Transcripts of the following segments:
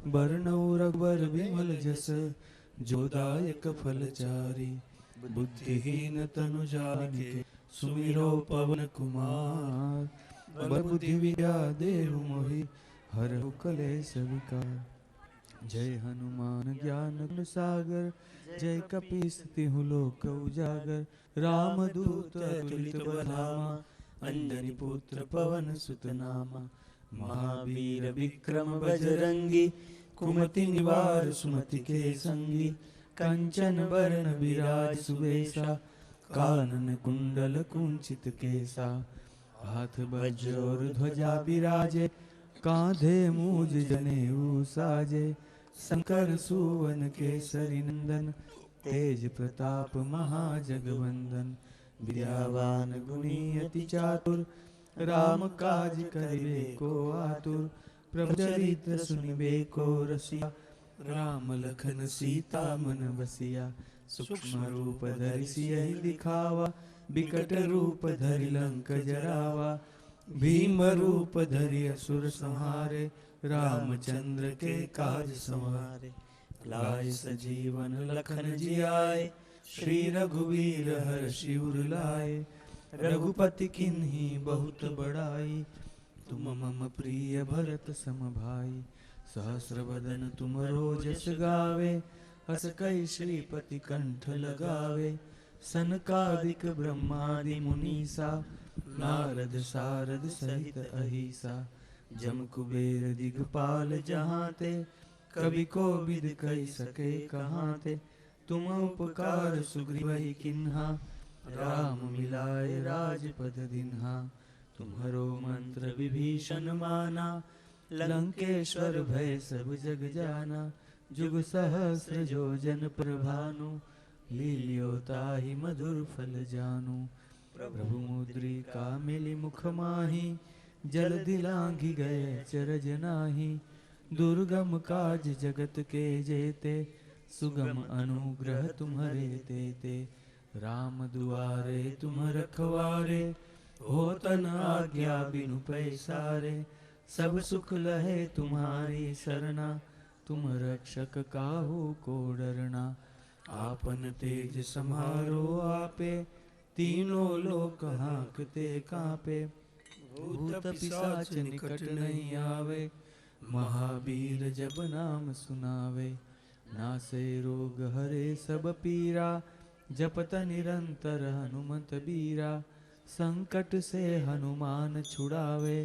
बरनऊ रघुबर बिमल जस जोदायक फलचारी। बुद्धिहीन तनु जानिके सुमिरो पवन कुमार। बल बुद्धि विद्या देहु मोहि हरहु कलेश विकार। जय हनुमान ज्ञान गुण सागर जय कपीस तिहु लोक उजागर। रामदूत अतुलित बलधामा अंजनी पुत्र पवन सुत नामा। महावीर विक्रम बजरंगी कुमति निवार सुमति के संगी। कंचन बरन विराज सुबेसा कानन कुंडल कुंचित केसा। हाथ वज्र और ध्वजा विराजे कांधे मूज जनेऊ साजे। शंकर सुवन केसरी नंदन तेज प्रताप महाजगवंदन। विद्यावान गुणी अति चातुर राम काज करिबे को आतुर। प्रभु चरित्र सुनिबे को रसिया राम लखन सीता मन बसिया। सूक्ष्म रूप धरि सियहि दिखावा बिकट रूप धरि लंक जरावा। भीम रूप धरि असुर संहारे रामचंद्र के काज संवारे। लाए सजीवन लखन जियाए श्री रघुवीर हर्षि उर लाए। रघुपति किन्ही बहुत बड़ाई तुम मम प्रिय भरत सम भाई। सहस्र बदन तुम रोजस गावे हस कई श्रीपति कंठ लगावे। सनकादिक ब्रह्मादि मुनीसा नारद सारद सहित अहिसा। जम कुबेर दिगपाल जहांते कवि कोविद कहि सके कहाते। तुम उपकार सुग्रीवहि किन्हा राम मिलाए राजपद दिन्हा। तुम्हरो मंत्र विभीषण माना लंकेश्वर भय सब जग जाना। जुग सहस्र जो जन पर भानु लील्यो ताहि मधुर फल जानू। प्रभु मुद्रिका मिली मुख माहि जल्दी लांघि गए चरज नाही। दुर्गम काज जगत के जेते सुगम अनुग्रह तुम्हरे तेते। राम दुआरे तुम रखवारे होतन आज्ञा बिनु पैसारे। सब सुख लहे तुम्हारी सरना तुम रक्षक काहू को डरना। आपन तेज समारो आपे तीनों लोक हांकते कांपे। भूत पिशाच निकट नहीं आवे महावीर जब नाम सुनावे। नासे रोग हरे सब पीरा जपत निरंतर हनुमत बीरा। संकट से हनुमान छुड़ावे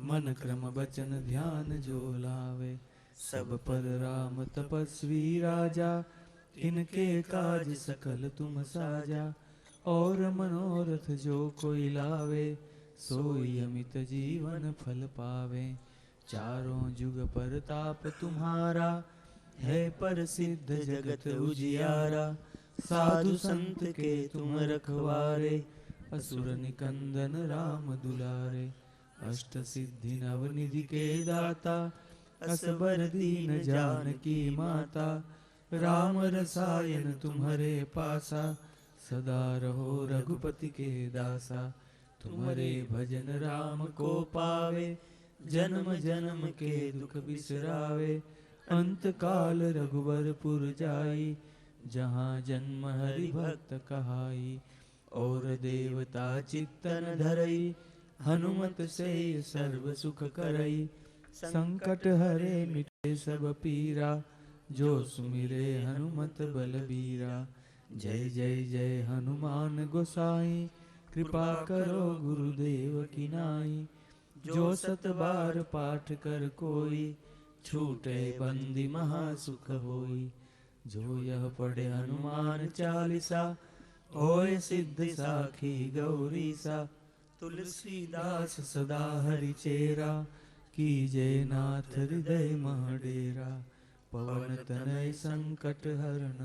मन क्रम बचन ध्यान जो लावे। सब पर राम तपस्वी राजा इनके काज सकल तुम साजा। और मनोरथ जो कोई लावे सोई अमित जीवन फल पावे। चारों जुग परताप तुम्हारा है प्रसिद्ध जगत उजियारा। साधु संत के तुम रखवारे असुर निकंदन राम दुलारे। अष्ट सिद्धि नवनिधि के दाता असबर दीन जानकी माता। राम रसायन तुम्हारे पासा सदा रहो रघुपति के दासा। तुम्हारे भजन राम को पावे जन्म जन्म के दुख बिसरावे। अंत काल रघुबरपुर जाई जहाँ जन्म हरि भक्त कहाई। और देवता चित्तन धरई हनुमत से सर्व सुख करई। संकट हरे मिटे सब पीरा जो सुमिरे हनुमत बलबीरा। जय जय जय हनुमान गोसाई कृपा करो गुरुदेव की नाई। जो सत बार पाठ कर कोई छूटे बंदी महासुख होई। जो यह पढ़े हनुमान चालीसा होए सिद्धि साखी गौरीसा। तुलसीदास सदा हरि चेरा कीजे नाथ हृदय मह डेरा। पवन तनय संकट हरण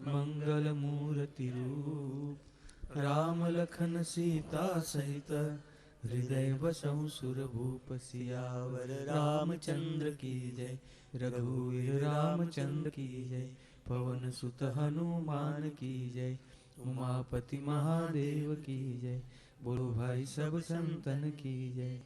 मंगल मूर्ति रूप। राम लखन सीता सहित हृदय बसहु सुरभूप। सियावर रामचंद्र की जय रघुवीर रामचंद्र की जय। पवन सुत हनुमान की जय उमापति महादेव की जय। बोलो भाई सब संतन की जय।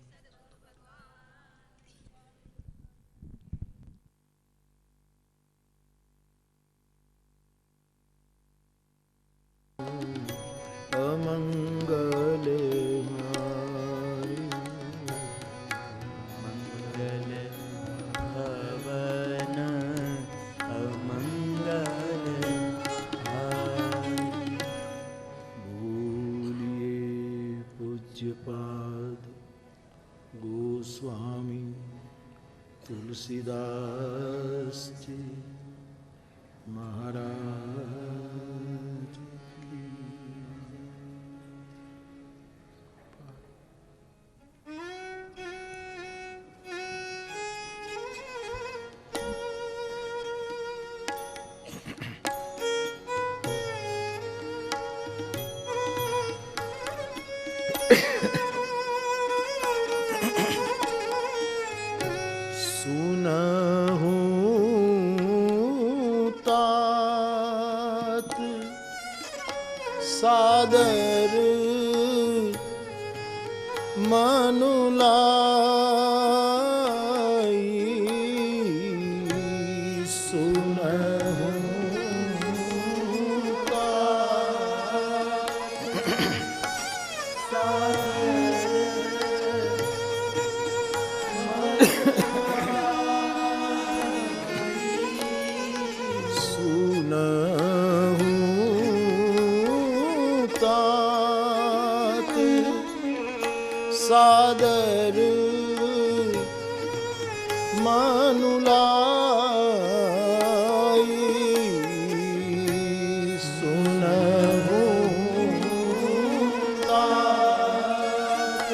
तुलसीदास जी महाराज की। सुनहु तात सादर मनुलाई, सुनहु सादर मनुलाई, सुनहु तात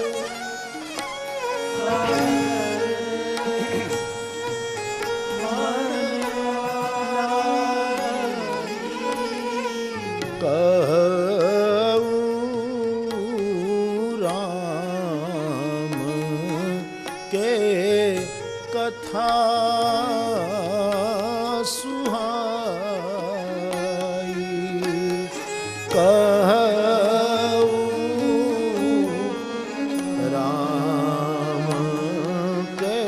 कहु राम के कथा सुहाई, कहु राम के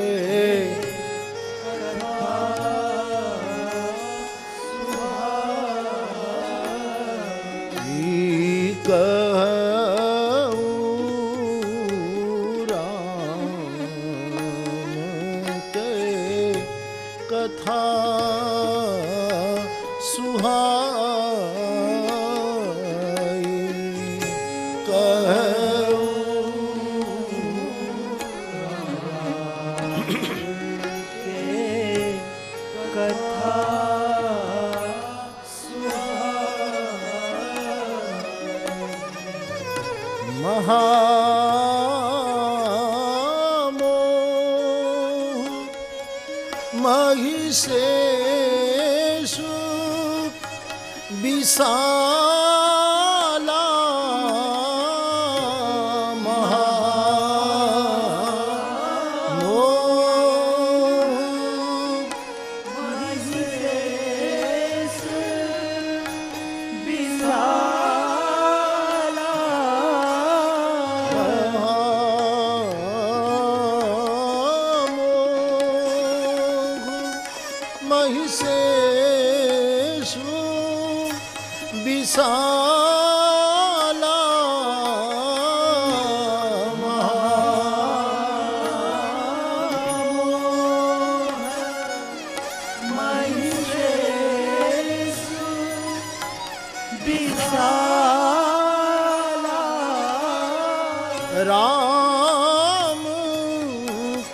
कहु राम के कथा सुहाई, कहु राम के कथा महामोह महिषेषु विशाला, महामोह महिषेषु विशाला, महिषेषु विशाला, महिषेषु विशाला, राम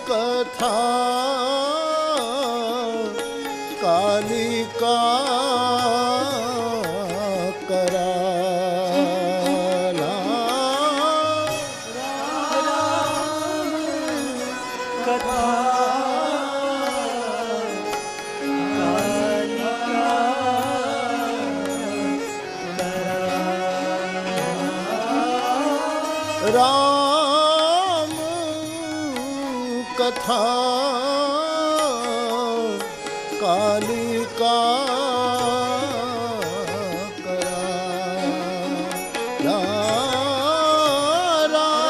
कथा कालिका कराला, राम कथा कालिका कराला, राम कथा कालिका कराला, राम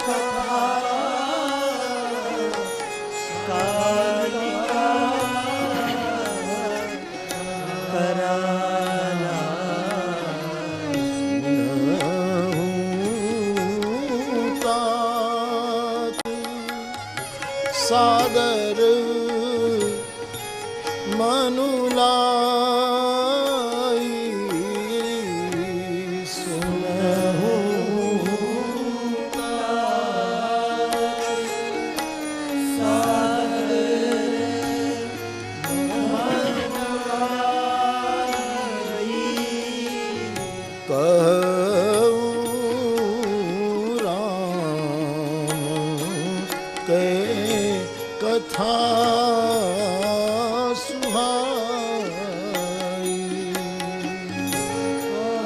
कथा कालिका कराला, सुनहु तात सादर मनुलाई, सुनहु तात कथा सुहाई।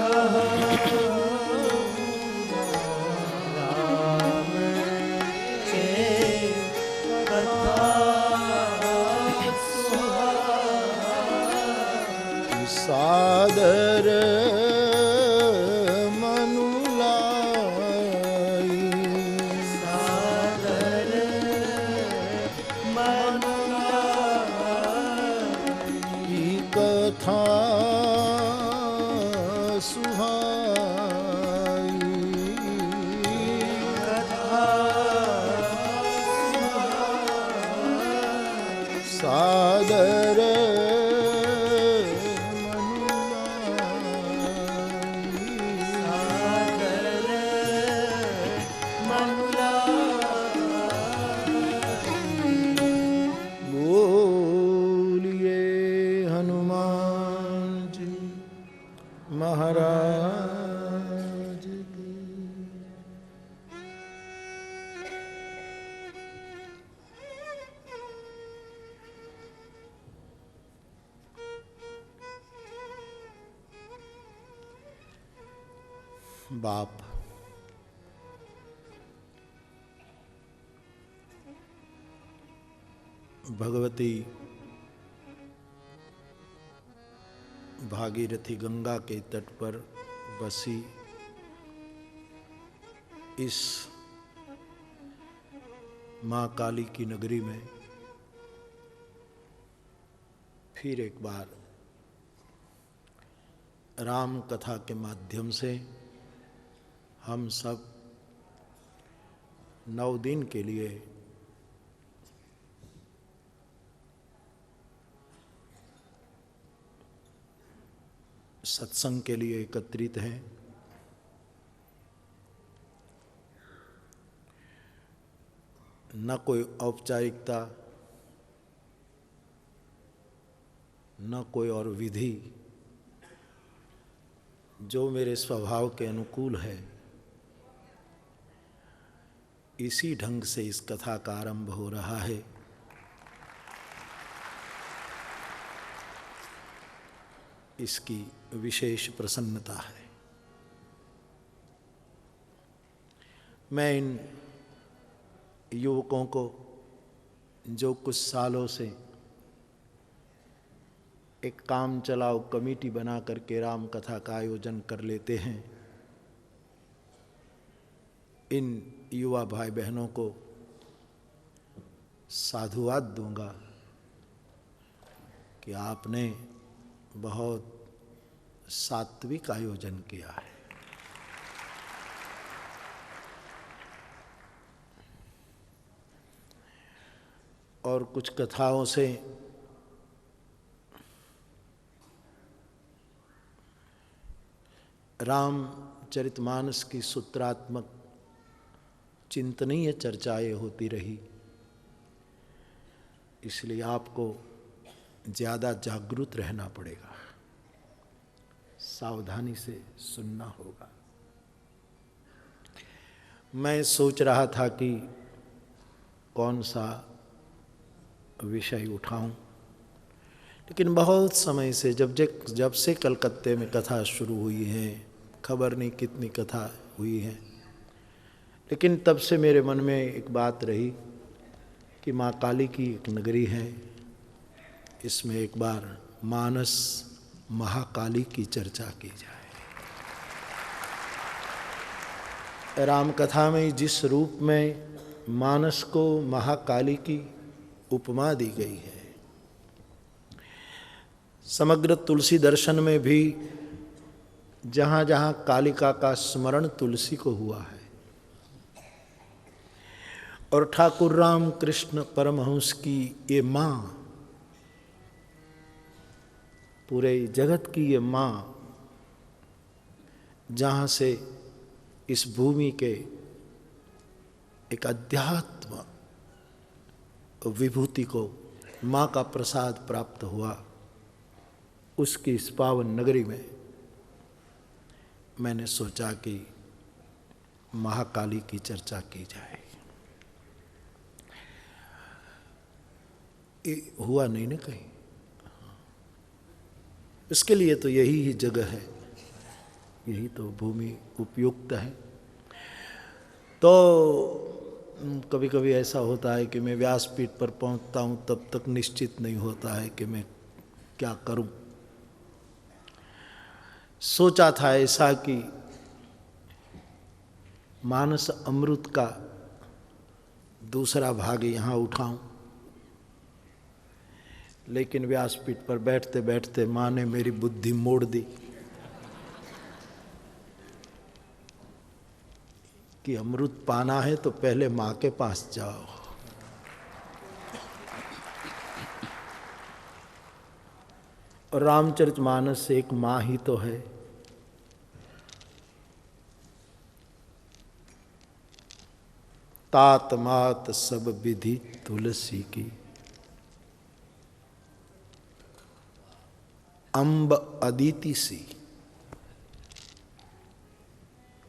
राम के कथा सुहाई। सादर मनुलाई। सादर मनुलाई। कथा सुहाई। कथा सुहाई। सादर महाराज की। बाप भगवती भागीरथी गंगा के तट पर बसी इस मां काली की नगरी में फिर एक बार राम कथा के माध्यम से हम सब 9 दिन के लिए सत्संग के लिए एकत्रित हैं। न कोई औपचारिकता, न कोई और विधि, जो मेरे स्वभाव के अनुकूल है, इसी ढंग से इस कथा का आरंभ हो रहा है। इसकी विशेष प्रसन्नता है। मैं इन युवकों को जो कुछ सालों से एक काम चलाओ कमेटी बना करके राम कथा का आयोजन कर लेते हैं, इन युवा भाई बहनों को साधुवाद दूंगा कि आपने बहुत सात्विक आयोजन किया है। और कुछ कथाओं से रामचरितमानस की सूत्रात्मक चिंतनीय चर्चाएं होती रही, इसलिए आपको ज़्यादा जागरूक रहना पड़ेगा, सावधानी से सुनना होगा। मैं सोच रहा था कि कौन सा विषय उठाऊं, लेकिन बहुत समय से जब से कलकत्ते में कथा शुरू हुई है, खबर नहीं कितनी कथा हुई है, लेकिन तब से मेरे मन में एक बात रही कि माँ काली की एक नगरी है, इसमें एक बार मानस महाकाली की चर्चा की जाए। राम कथा में जिस रूप में मानस को महाकाली की उपमा दी गई है, समग्र तुलसी दर्शन में भी जहाँ जहाँ कालिका का स्मरण तुलसी को हुआ है, और ठाकुर राम कृष्ण परमहंस की ये माँ, पूरे जगत की ये माँ, जहाँ से इस भूमि के एक अध्यात्म विभूति को माँ का प्रसाद प्राप्त हुआ, उसकी इस पावन नगरी में मैंने सोचा कि महाकाली की चर्चा की जाए। ये हुआ नहीं ना कहीं। इसके लिए तो यही ही जगह है, यही तो भूमि उपयुक्त है। तो कभी कभी ऐसा होता है कि मैं व्यासपीठ पर पहुंचता हूं, तब तक निश्चित नहीं होता है कि मैं क्या करूं। सोचा था ऐसा कि मानस अमृत का दूसरा भाग यहाँ उठाऊं, लेकिन व्यासपीठ पर बैठते बैठते माँ ने मेरी बुद्धि मोड़ दी कि अमृत पाना है तो पहले माँ के पास जाओ। और रामचरितमानस एक माँ ही तो है। तात मात सब विधि तुलसी की, अम्ब अदिति सी,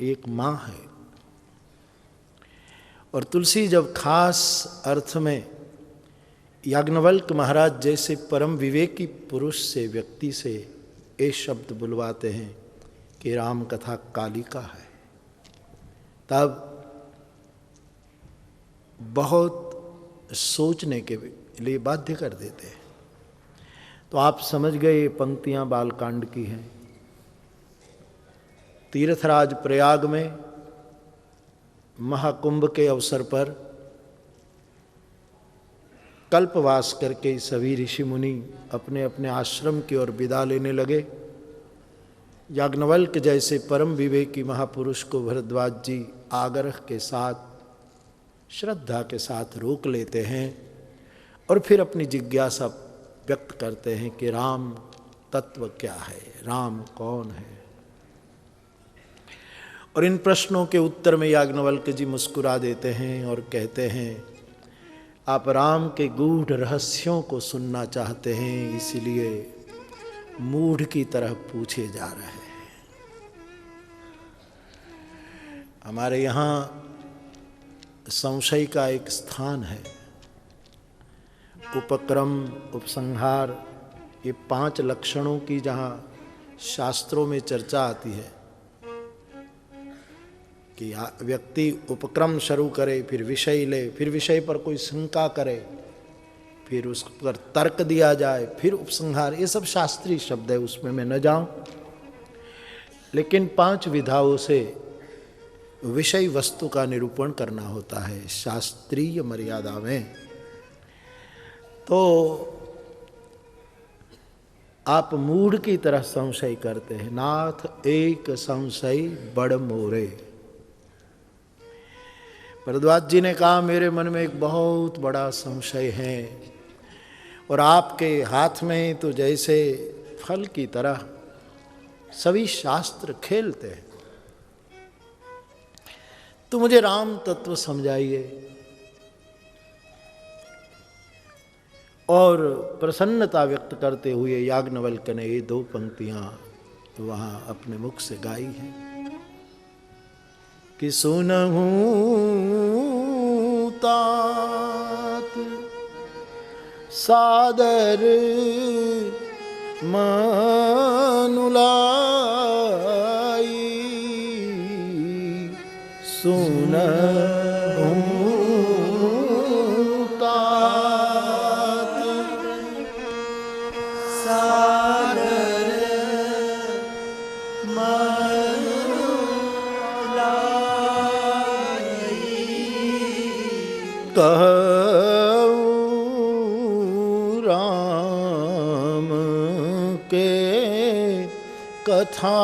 एक माँ है। और तुलसी जब खास अर्थ में याज्ञवल्क्य महाराज जैसे परम विवेकी पुरुष से, व्यक्ति से ये शब्द बुलवाते हैं कि राम कथा कालिका है, तब बहुत सोचने के लिए बाध्य कर देते हैं। तो आप समझ गए ये पंक्तियां बालकांड की हैं। तीर्थराज प्रयाग में महाकुंभ के अवसर पर कल्पवास करके सभी ऋषि मुनि अपने अपने आश्रम की ओर विदा लेने लगे। याज्ञवल्क्य जैसे परम विवेकी महापुरुष को भरद्वाज जी आग्रह के साथ, श्रद्धा के साथ रोक लेते हैं और फिर अपनी जिज्ञासा व्यक्त करते हैं कि राम तत्व क्या है, राम कौन है। और इन प्रश्नों के उत्तर में याज्ञवल्क्य जी मुस्कुरा देते हैं और कहते हैं, आप राम के गूढ़ रहस्यों को सुनना चाहते हैं, इसीलिए मूढ़ की तरह पूछे जा रहे हैं। हमारे यहाँ संशय का एक स्थान है। उपक्रम, उपसंहार, ये 5 लक्षणों की जहाँ शास्त्रों में चर्चा आती है कि व्यक्ति उपक्रम शुरू करे, फिर विषय ले, फिर विषय पर कोई शंका करे, फिर उस पर तर्क दिया जाए, फिर उपसंहार, ये सब शास्त्रीय शब्द है, उसमें मैं न जाऊं। लेकिन 5 विधाओं से विषय वस्तु का निरूपण करना होता है शास्त्रीय मर्यादा में। तो आप मूढ़ की तरह संशय करते हैं। नाथ एक संशय बड़ मोरे। भरद्वाज जी ने कहा, मेरे मन में एक बहुत बड़ा संशय है और आपके हाथ में तो जैसे फल की तरह सभी शास्त्र खेलते हैं, तो मुझे राम तत्व समझाइए। और प्रसन्नता व्यक्त करते हुए याज्ञवल्क्य ने ये 2 पंक्तियां वहां अपने मुख से गाई हैं कि सुनहूं तात सादर मनुलाई, सुनहूं तात सादर कहूँ राम के कथा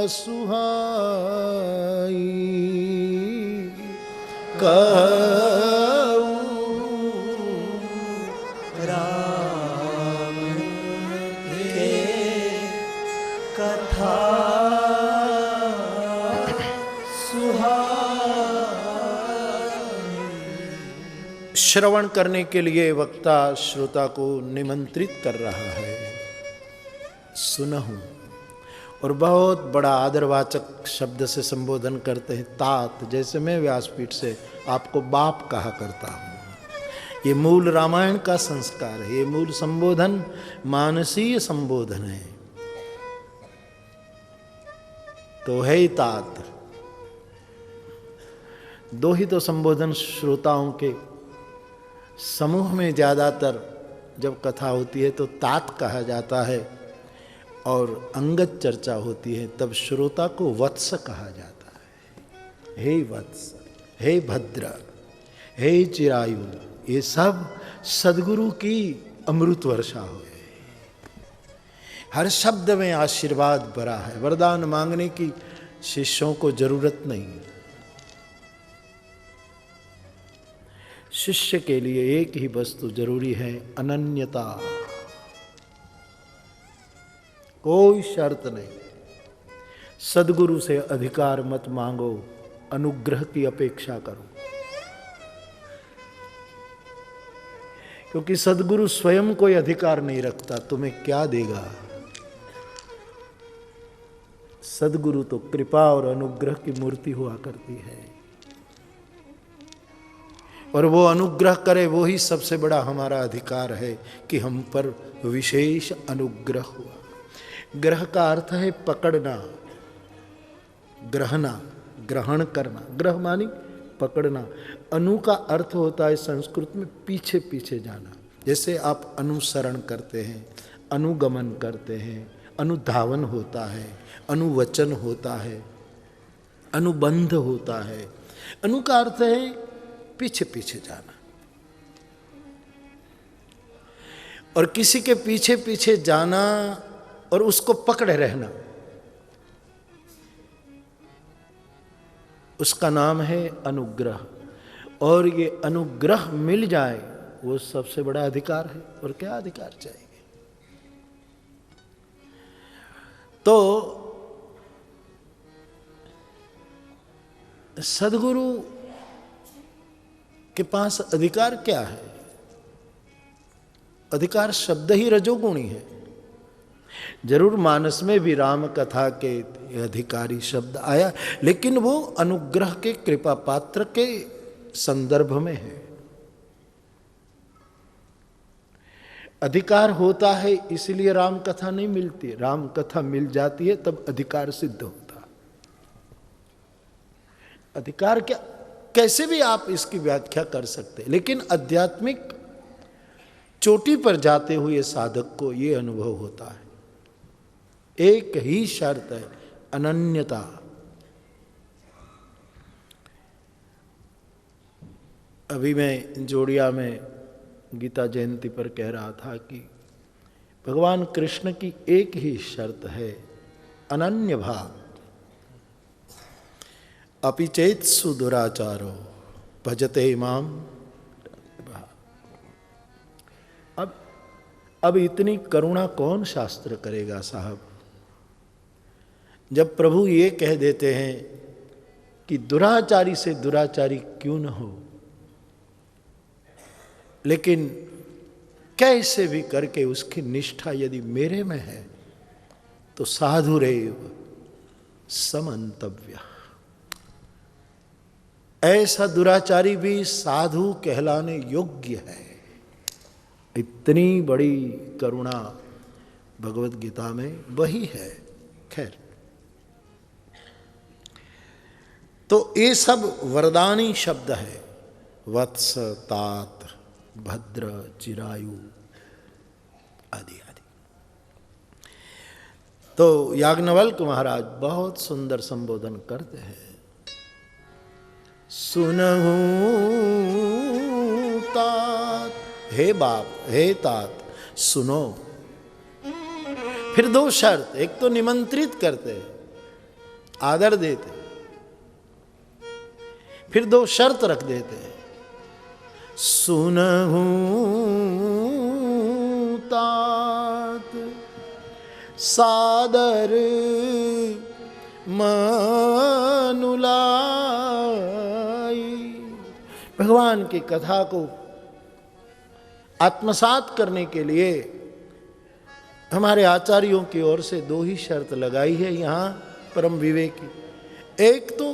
सुहाई, कहूँ राम के कथा श्रवण करने के लिए वक्ता श्रोता को निमंत्रित कर रहा है। सुनहूं, और बहुत बड़ा आदरवाचक शब्द से संबोधन करते हैं। तात, जैसे मैं व्यासपीठ से आपको बाप कहा करता हूँ, ये मूल रामायण का संस्कार है, ये मूल संबोधन मानसीय संबोधन है। तो है तात, दो ही तो संबोधन श्रोताओं के समूह में ज्यादातर जब कथा होती है तो तात कहा जाता है, और अंगत चर्चा होती है तब श्रोता को वत्स कहा जाता है। हे वत्स, हे भद्र, हे चिरायु, ये सब सद्गुरु की अमृत वर्षा हुए। हर शब्द में आशीर्वाद भरा है। वरदान मांगने की शिष्यों को जरूरत नहीं। शिष्य के लिए एक ही वस्तु जरूरी है, अनन्यता। कोई शर्त नहीं। सद्गुरु से अधिकार मत मांगो, अनुग्रह की अपेक्षा करो, क्योंकि सद्गुरु स्वयं कोई अधिकार नहीं रखता, तुम्हें क्या देगा। सद्गुरु तो कृपा और अनुग्रह की मूर्ति हुआ करती है, और वो अनुग्रह करे वो ही सबसे बड़ा हमारा अधिकार है कि हम पर विशेष अनुग्रह हुआ। ग्रह का अर्थ है पकड़ना, ग्रहणा, ग्रहण करना। ग्रह मानी पकड़ना। अनु का अर्थ होता है संस्कृत में पीछे पीछे जाना। जैसे आप अनुसरण करते हैं, अनुगमन करते हैं, अनुधावन होता है, अनुवचन होता है, अनुबंध होता है। अनु का अर्थ है पीछे पीछे जाना, और किसी के पीछे पीछे जाना और उसको पकड़े रहना, उसका नाम है अनुग्रह। और ये अनुग्रह मिल जाए वो सबसे बड़ा अधिकार है, और क्या अधिकार चाहिए। तो सद्गुरु के पास अधिकार क्या है? अधिकार शब्द ही रजोगुणी है। जरूर मानस में भी राम कथा के अधिकारी शब्द आया, लेकिन वो अनुग्रह के, कृपा पात्र के संदर्भ में है। अधिकार होता है इसलिए राम कथा नहीं मिलती। राम कथा मिल जाती है तब अधिकार सिद्ध होता। अधिकार क्या, कैसे भी आप इसकी व्याख्या कर सकते हैं, लेकिन आध्यात्मिक चोटी पर जाते हुए साधक को यह अनुभव होता है। एक ही शर्त है, अनन्यता। अभी मैं जोड़िया में गीता जयंती पर कह रहा था कि भगवान कृष्ण की एक ही शर्त है, अनन्य भाव। अपि चेत्सु दुराचारो भजते माम। अब इतनी करुणा कौन शास्त्र करेगा साहब, जब प्रभु ये कह देते हैं कि दुराचारी से दुराचारी क्यों न हो, लेकिन कैसे भी करके उसकी निष्ठा यदि मेरे में है तो साधुरेव समंतव्य। ऐसा दुराचारी भी साधु कहलाने योग्य है। इतनी बड़ी करुणा भगवत गीता में वही है। खैर, तो ये सब वरदानी शब्द है, वत्स, तात, भद्र, चिरायु आदि आदि। तो याज्ञवल्क्य महाराज बहुत सुंदर संबोधन करते हैं। सुनहु तात, हे बाप, हे तात, सुनो। फिर दो शर्त, एक तो निमंत्रित करते, आदर देते, फिर दो शर्त रख देते। सुनहु तात सादर मनुलाई। भगवान की कथा को आत्मसात करने के लिए हमारे आचार्यों की ओर से दो ही शर्त लगाई है यहाँ परम विवेकी। एक तो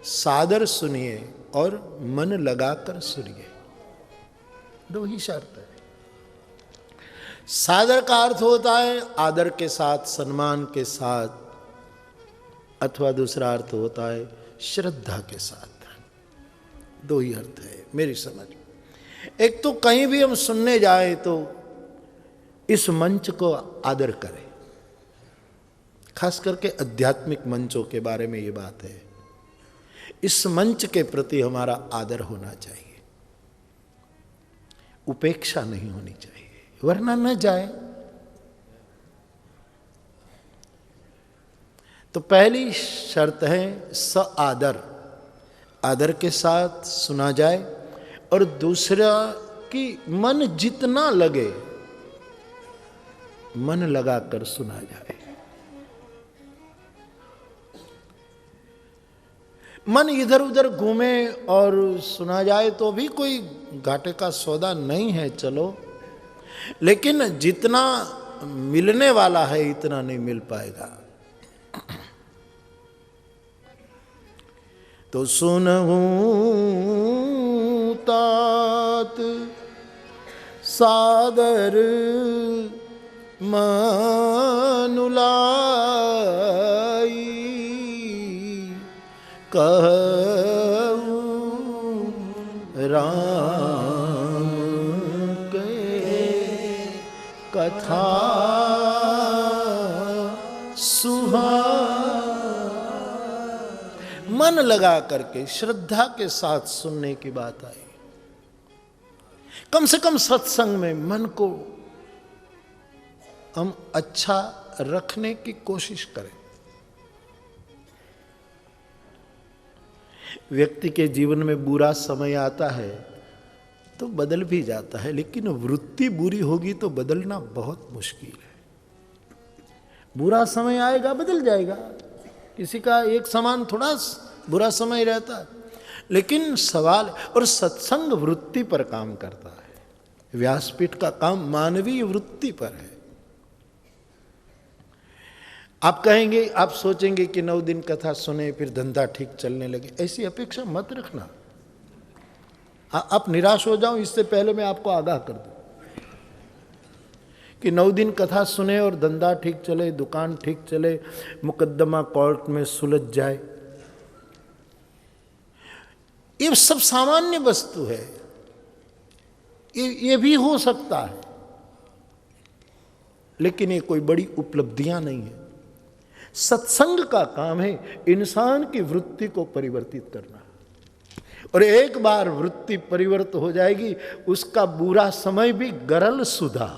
सादर सुनिए और मन लगाकर सुनिए। दो ही शर्त है। सादर का अर्थ होता है आदर के साथ, सम्मान के साथ, अथवा दूसरा अर्थ होता है श्रद्धा के साथ। दो ही अर्थ है मेरी समझ। एक तो कहीं भी हम सुनने जाए तो इस मंच को आदर करें, खास करके आध्यात्मिक मंचों के बारे में ये बात है। इस मंच के प्रति हमारा आदर होना चाहिए, उपेक्षा नहीं होनी चाहिए, वरना न जाए। तो पहली शर्त है स आदर, आदर के साथ सुना जाए, और दूसरा कि मन जितना लगे मन लगाकर सुना जाए। मन इधर उधर घूमे और सुना जाए तो भी कोई घाटे का सौदा नहीं है, चलो, लेकिन जितना मिलने वाला है इतना नहीं मिल पाएगा। तो सुनहूं तात सादर मानुलाई, कहूं राम के कथा सुहा। मन लगा करके श्रद्धा के साथ सुनने की बात आई। कम से कम सत्संग में मन को हम अच्छा रखने की कोशिश करें। व्यक्ति के जीवन में बुरा समय आता है तो बदल भी जाता है, लेकिन वृत्ति बुरी होगी तो बदलना बहुत मुश्किल है। बुरा समय आएगा बदल जाएगा, किसी का एक समान थोड़ा बुरा समय रहता है, लेकिन सवाल, और सत्संग वृत्ति पर काम करता है। व्यासपीठ का काम मानवीय वृत्ति पर है। आप कहेंगे, आप सोचेंगे कि 9 दिन कथा सुने फिर धंधा ठीक चलने लगे, ऐसी अपेक्षा मत रखना। आप निराश हो जाओ इससे पहले मैं आपको आगाह कर दूं कि 9 दिन कथा सुने और धंधा ठीक चले, दुकान ठीक चले, मुकदमा कोर्ट में सुलझ जाए, ये सब सामान्य वस्तु है, ये भी हो सकता है, लेकिन ये कोई बड़ी उपलब्धियां नहीं है। सत्संग का काम है इंसान की वृत्ति को परिवर्तित करना, और एक बार वृत्ति परिवर्तित हो जाएगी, उसका बुरा समय भी गरल सुधा,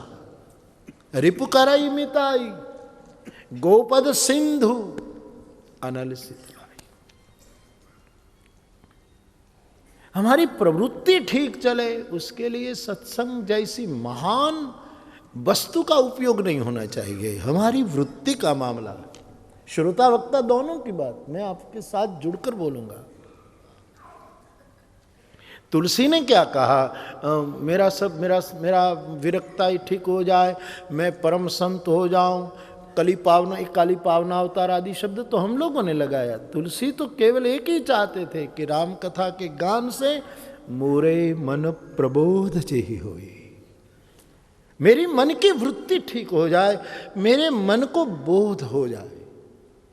रिपुकराई मिताई, गोपद सिंधु अनल सितलाई। हमारी प्रवृत्ति ठीक चले उसके लिए सत्संग जैसी महान वस्तु का उपयोग नहीं होना चाहिए, हमारी वृत्ति का मामला है। श्रोता वक्ता दोनों की बात मैं आपके साथ जुड़कर बोलूंगा। तुलसी ने क्या कहा, मेरा विरक्ता ठीक हो जाए, मैं परम संत हो जाऊं, काली पावना अवतार आदि शब्द तो हम लोगों ने लगाया। तुलसी तो केवल एक ही चाहते थे कि राम कथा के गान से मोरे मन प्रबोध जेहि होई, मेरी मन की वृत्ति ठीक हो जाए, मेरे मन को बोध हो जाए,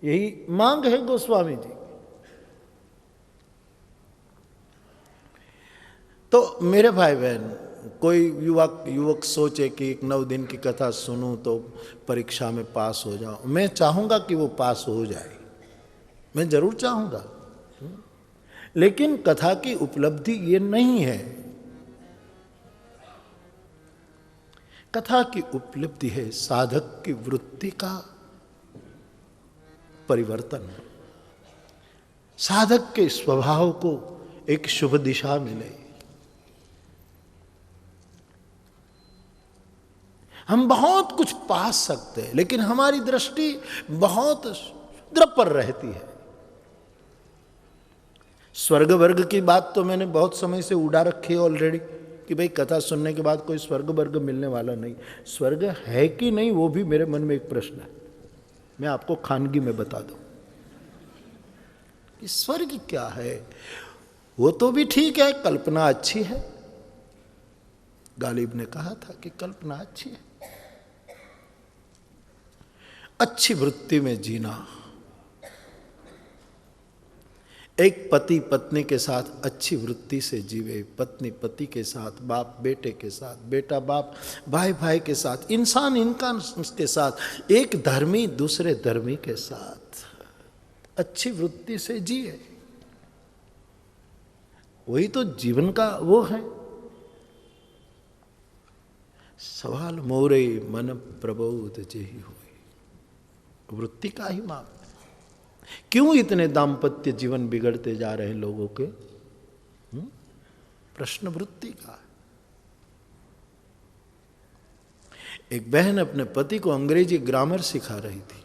यही मांग है गोस्वामी जी। तो मेरे भाई बहन, कोई युवक सोचे कि 9 दिन की कथा सुनूं तो परीक्षा में पास हो जाऊं, मैं चाहूंगा कि वो पास हो जाए, मैं जरूर चाहूंगा, लेकिन कथा की उपलब्धि ये नहीं है। कथा की उपलब्धि है साधक की वृत्ति का परिवर्तन, साधक के स्वभाव को एक शुभ दिशा मिले। हम बहुत कुछ पा सकते हैं, लेकिन हमारी दृष्टि बहुत द्रव पर रहती है। स्वर्ग वर्ग की बात तो मैंने बहुत समय से उड़ा रखी है ऑलरेडी कि भाई कथा सुनने के बाद कोई स्वर्ग वर्ग मिलने वाला नहीं। स्वर्ग है कि नहीं वो भी मेरे मन में एक प्रश्न है, मैं आपको खानगी में बता दूं कि स्वर्ग क्या है। वो तो भी ठीक है, कल्पना अच्छी है, गालिब ने कहा था कि कल्पना अच्छी है, अच्छी वृत्ति में जीना। एक पति पत्नी के साथ अच्छी वृत्ति से जीवे, पत्नी पति के साथ, बाप बेटे के साथ, बेटा बाप भाई भाई के साथ, इंसान के साथ, एक धर्मी दूसरे धर्मी के साथ अच्छी वृत्ति से जिए। वही तो जीवन का वो है। सवाल मोरे मन प्रबोध जेहि होई, वृत्ति का ही माप। क्यों इतने दाम्पत्य जीवन बिगड़ते जा रहे हैं लोगों के? प्रश्न वृत्ति का। एक बहन अपने पति को अंग्रेजी ग्रामर सिखा रही थी,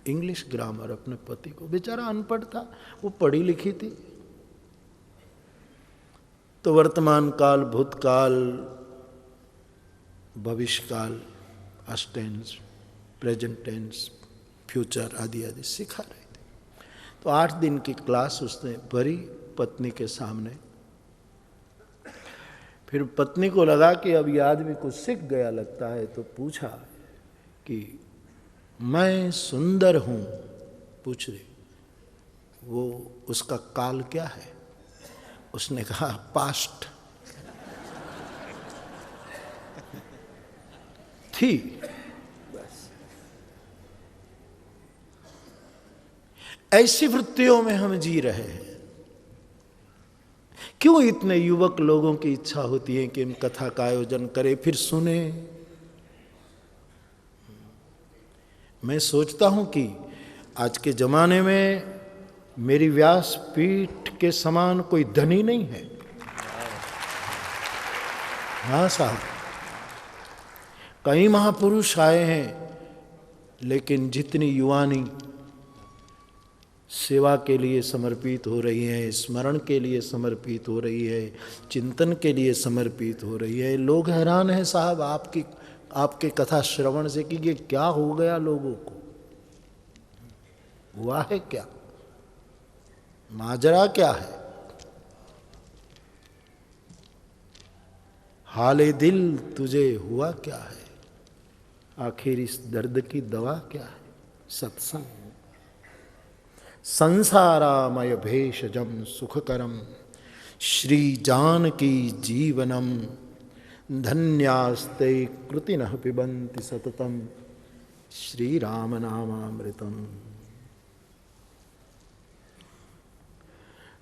इंग्लिश ग्रामर अपने पति को। बेचारा अनपढ़ था, वो पढ़ी लिखी थी। तो वर्तमान काल, भूतकाल, भविष्य काल, past tense, present tense, future आदि आदि सिखा रहे थे। तो 8 दिन की क्लास उसने भरी पत्नी के सामने। फिर पत्नी को लगा कि अब ये आदमी कुछ सीख गया लगता है, तो पूछा कि मैं सुंदर हूं, पूछ रही, वो उसका काल क्या है? उसने कहा पास्ट थी। ऐसी वृत्तियों में हम जी रहे हैं। क्यों इतने युवक लोगों की इच्छा होती है कि इन कथा का आयोजन करें, फिर सुने? मैं सोचता हूं कि आज के जमाने में मेरी व्यासपीठ के समान कोई धनी नहीं है। हाँ साहब, कई महापुरुष आए हैं, लेकिन जितनी युवानी सेवा के लिए समर्पित हो रही है, स्मरण के लिए समर्पित हो रही है, चिंतन के लिए समर्पित हो रही है, लोग हैरान हैं साहब आपके कथा श्रवण से कि ये क्या हो गया, लोगों को हुआ है क्या, माजरा क्या है, हाले दिल तुझे हुआ क्या है, आखिर इस दर्द की दवा क्या है? सत्संग। संसारामय भेषजम सुखकरम श्री जानकी जीवनम धन्यास्ते कृतिनः पिबन्ति सततम श्री राम नामामृतम।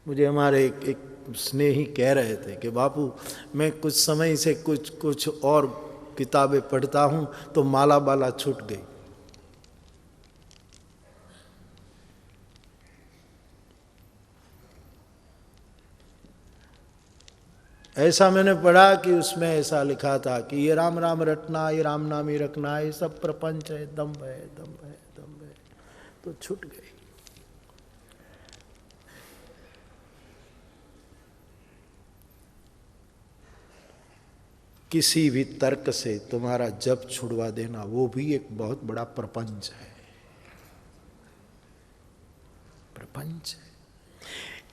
मुझे हमारे एक स्नेही कह रहे थे कि बापू, मैं कुछ समय से कुछ और किताबें पढ़ता हूँ तो माला बाला छूट गई। ऐसा मैंने पढ़ा कि उसमें ऐसा लिखा था कि ये राम राम रटना, ये राम नाम ही रखना, ये सब प्रपंच है, दम्भ है, दम्भ है, दम्भ है, तो छूट गई। किसी भी तर्क से तुम्हारा जप छुड़वा देना, वो भी एक बहुत बड़ा प्रपंच है, प्रपंच है।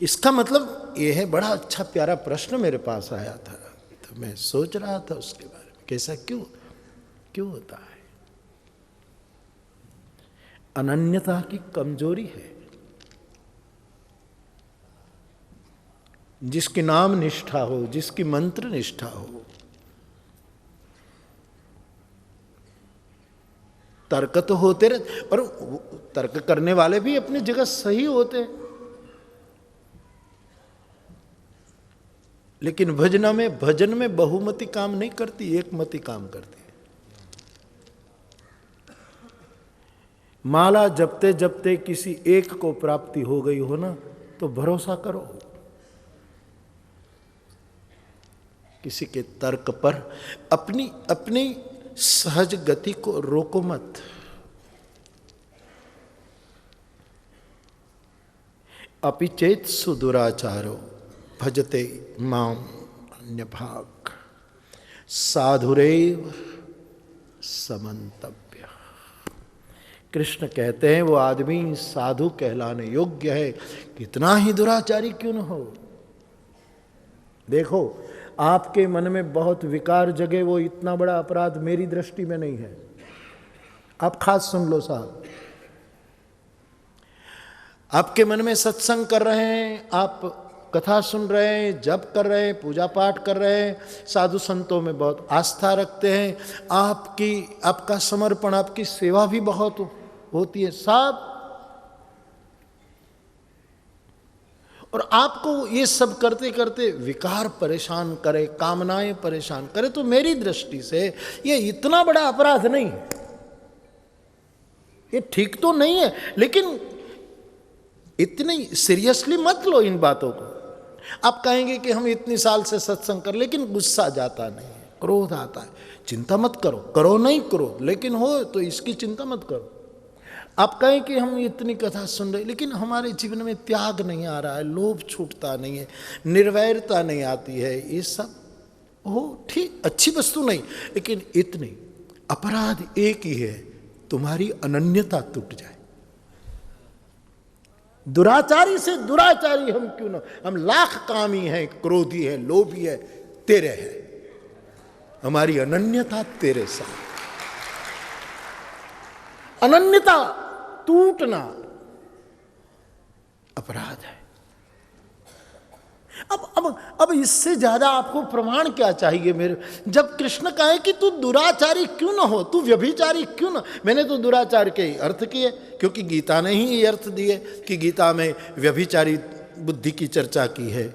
इसका मतलब ये है, बड़ा अच्छा प्यारा प्रश्न मेरे पास आया था, तो मैं सोच रहा था उसके बारे में, कैसा क्यों होता है? अनन्यता की कमजोरी है। जिसकी नाम निष्ठा हो, जिसकी मंत्र निष्ठा हो, तर्क तो होते रहते, और तर्क करने वाले भी अपनी जगह सही होते, लेकिन भजन में बहुमति काम नहीं करती, एकमति काम करती है। माला जपते जपते किसी एक को प्राप्ति हो गई हो ना, तो भरोसा करो, किसी के तर्क पर अपनी सहज गति को रोको मत। अपि चेत सुदुराचारो भजते माम अन्य भाग साधुरेव समन्तव्य। कृष्ण कहते हैं वो आदमी साधु कहलाने योग्य है, कितना ही दुराचारी क्यों न हो। देखो, आपके मन में बहुत विकार जगे, वो इतना बड़ा अपराध मेरी दृष्टि में नहीं है। आप खास सुन लो साहब, आपके मन में सत्संग कर रहे हैं, आप कथा सुन रहे हैं, जप कर रहे हैं, पूजा पाठ कर रहे हैं, साधु संतों में बहुत आस्था रखते हैं, आपका समर्पण, आपकी सेवा भी बहुत होती है साहब, और आपको ये सब करते करते विकार परेशान करे, कामनाएं परेशान करे, तो मेरी दृष्टि से ये इतना बड़ा अपराध नहीं है। ये ठीक तो नहीं है, लेकिन इतनी सीरियसली मत लो इन बातों को। आप कहेंगे कि हम इतनी साल से सत्संग कर, लेकिन गुस्सा जाता नहीं है, क्रोध आता है, चिंता मत करो, करो नहीं क्रोध, लेकिन हो तो इसकी चिंता मत करो। आप कहें कि हम इतनी कथा सुन रहे, लेकिन हमारे जीवन में त्याग नहीं आ रहा है, लोभ छूटता नहीं है, निर्वैरता नहीं आती है, ये सब हो ठीक, अच्छी वस्तु नहीं, लेकिन इतनी अपराध एक ही है, तुम्हारी अनन्यता टूट जाए। दुराचारी से दुराचारी हम क्यों ना, हम लाख कामी हैं, क्रोधी है, लोभी है, तेरे है, हमारी अनन्यता तेरे साथ। अनन्यता टूटना अपराध है। अब इससे ज्यादा आपको प्रमाण क्या चाहिए मेरे? जब कृष्ण कहे कि तू दुराचारी क्यों ना हो, तू व्यभिचारी क्यों ना, मैंने तो दुराचार के अर्थ किए, क्योंकि गीता ने ही ये अर्थ दिए कि गीता में व्यभिचारी बुद्धि की चर्चा की है,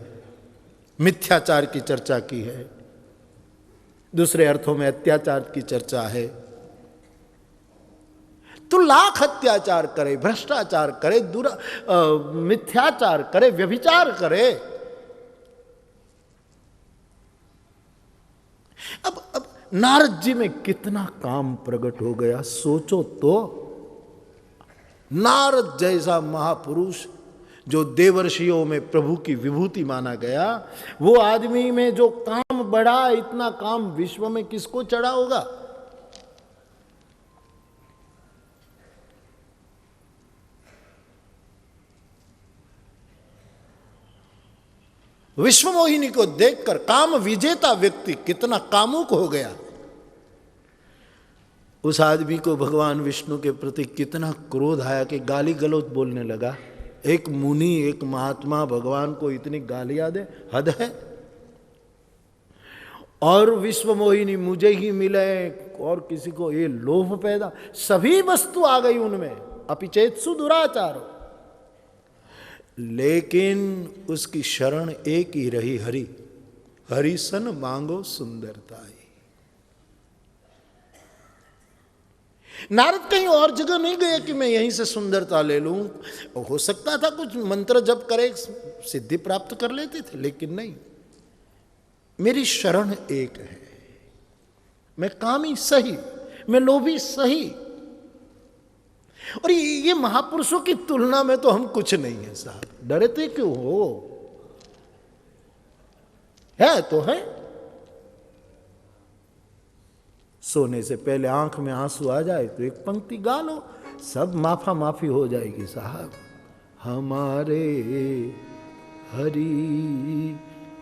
मिथ्याचार की चर्चा की है, दूसरे अर्थों में अत्याचार की चर्चा है। तो लाख अत्याचार करे, भ्रष्टाचार करे, मिथ्याचार करे, व्यभिचार करे, अब नारद जी में कितना काम प्रकट हो गया, सोचो तो। नारद जैसा महापुरुष जो देवर्षियों में प्रभु की विभूति माना गया, वो आदमी में जो काम बढ़ा, इतना काम विश्व में किसको चढ़ा होगा? विश्व मोहिनी को देखकर काम विजेता व्यक्ति कितना कामुक हो गया। उस आदमी को भगवान विष्णु के प्रति कितना क्रोध आया कि गाली गलौज बोलने लगा। एक मुनि, एक महात्मा भगवान को इतनी गालियां दे, हद है। और विश्व मोहिनी मुझे ही मिले और किसी को, ये लोभ पैदा, सभी वस्तु आ गई उनमें, अपिचेत्सु दुराचारो। लेकिन उसकी शरण एक ही रही, हरि। हरि सन मांगो सुंदरताई। नारद कहीं और जगह नहीं गए कि मैं यहीं से सुंदरता ले लूं। हो सकता था कुछ मंत्र जप करे सिद्धि प्राप्त कर लेते थे, लेकिन नहीं, मेरी शरण एक है। मैं कामी सही, मैं लोभी सही, और ये महापुरुषों की तुलना में तो हम कुछ नहीं है साहब। डरते क्यों हो? है तो है। सोने से पहले आंख में आंसू आ जाए तो एक पंक्ति गा लो, सब माफा माफी हो जाएगी साहब। हमारे हरि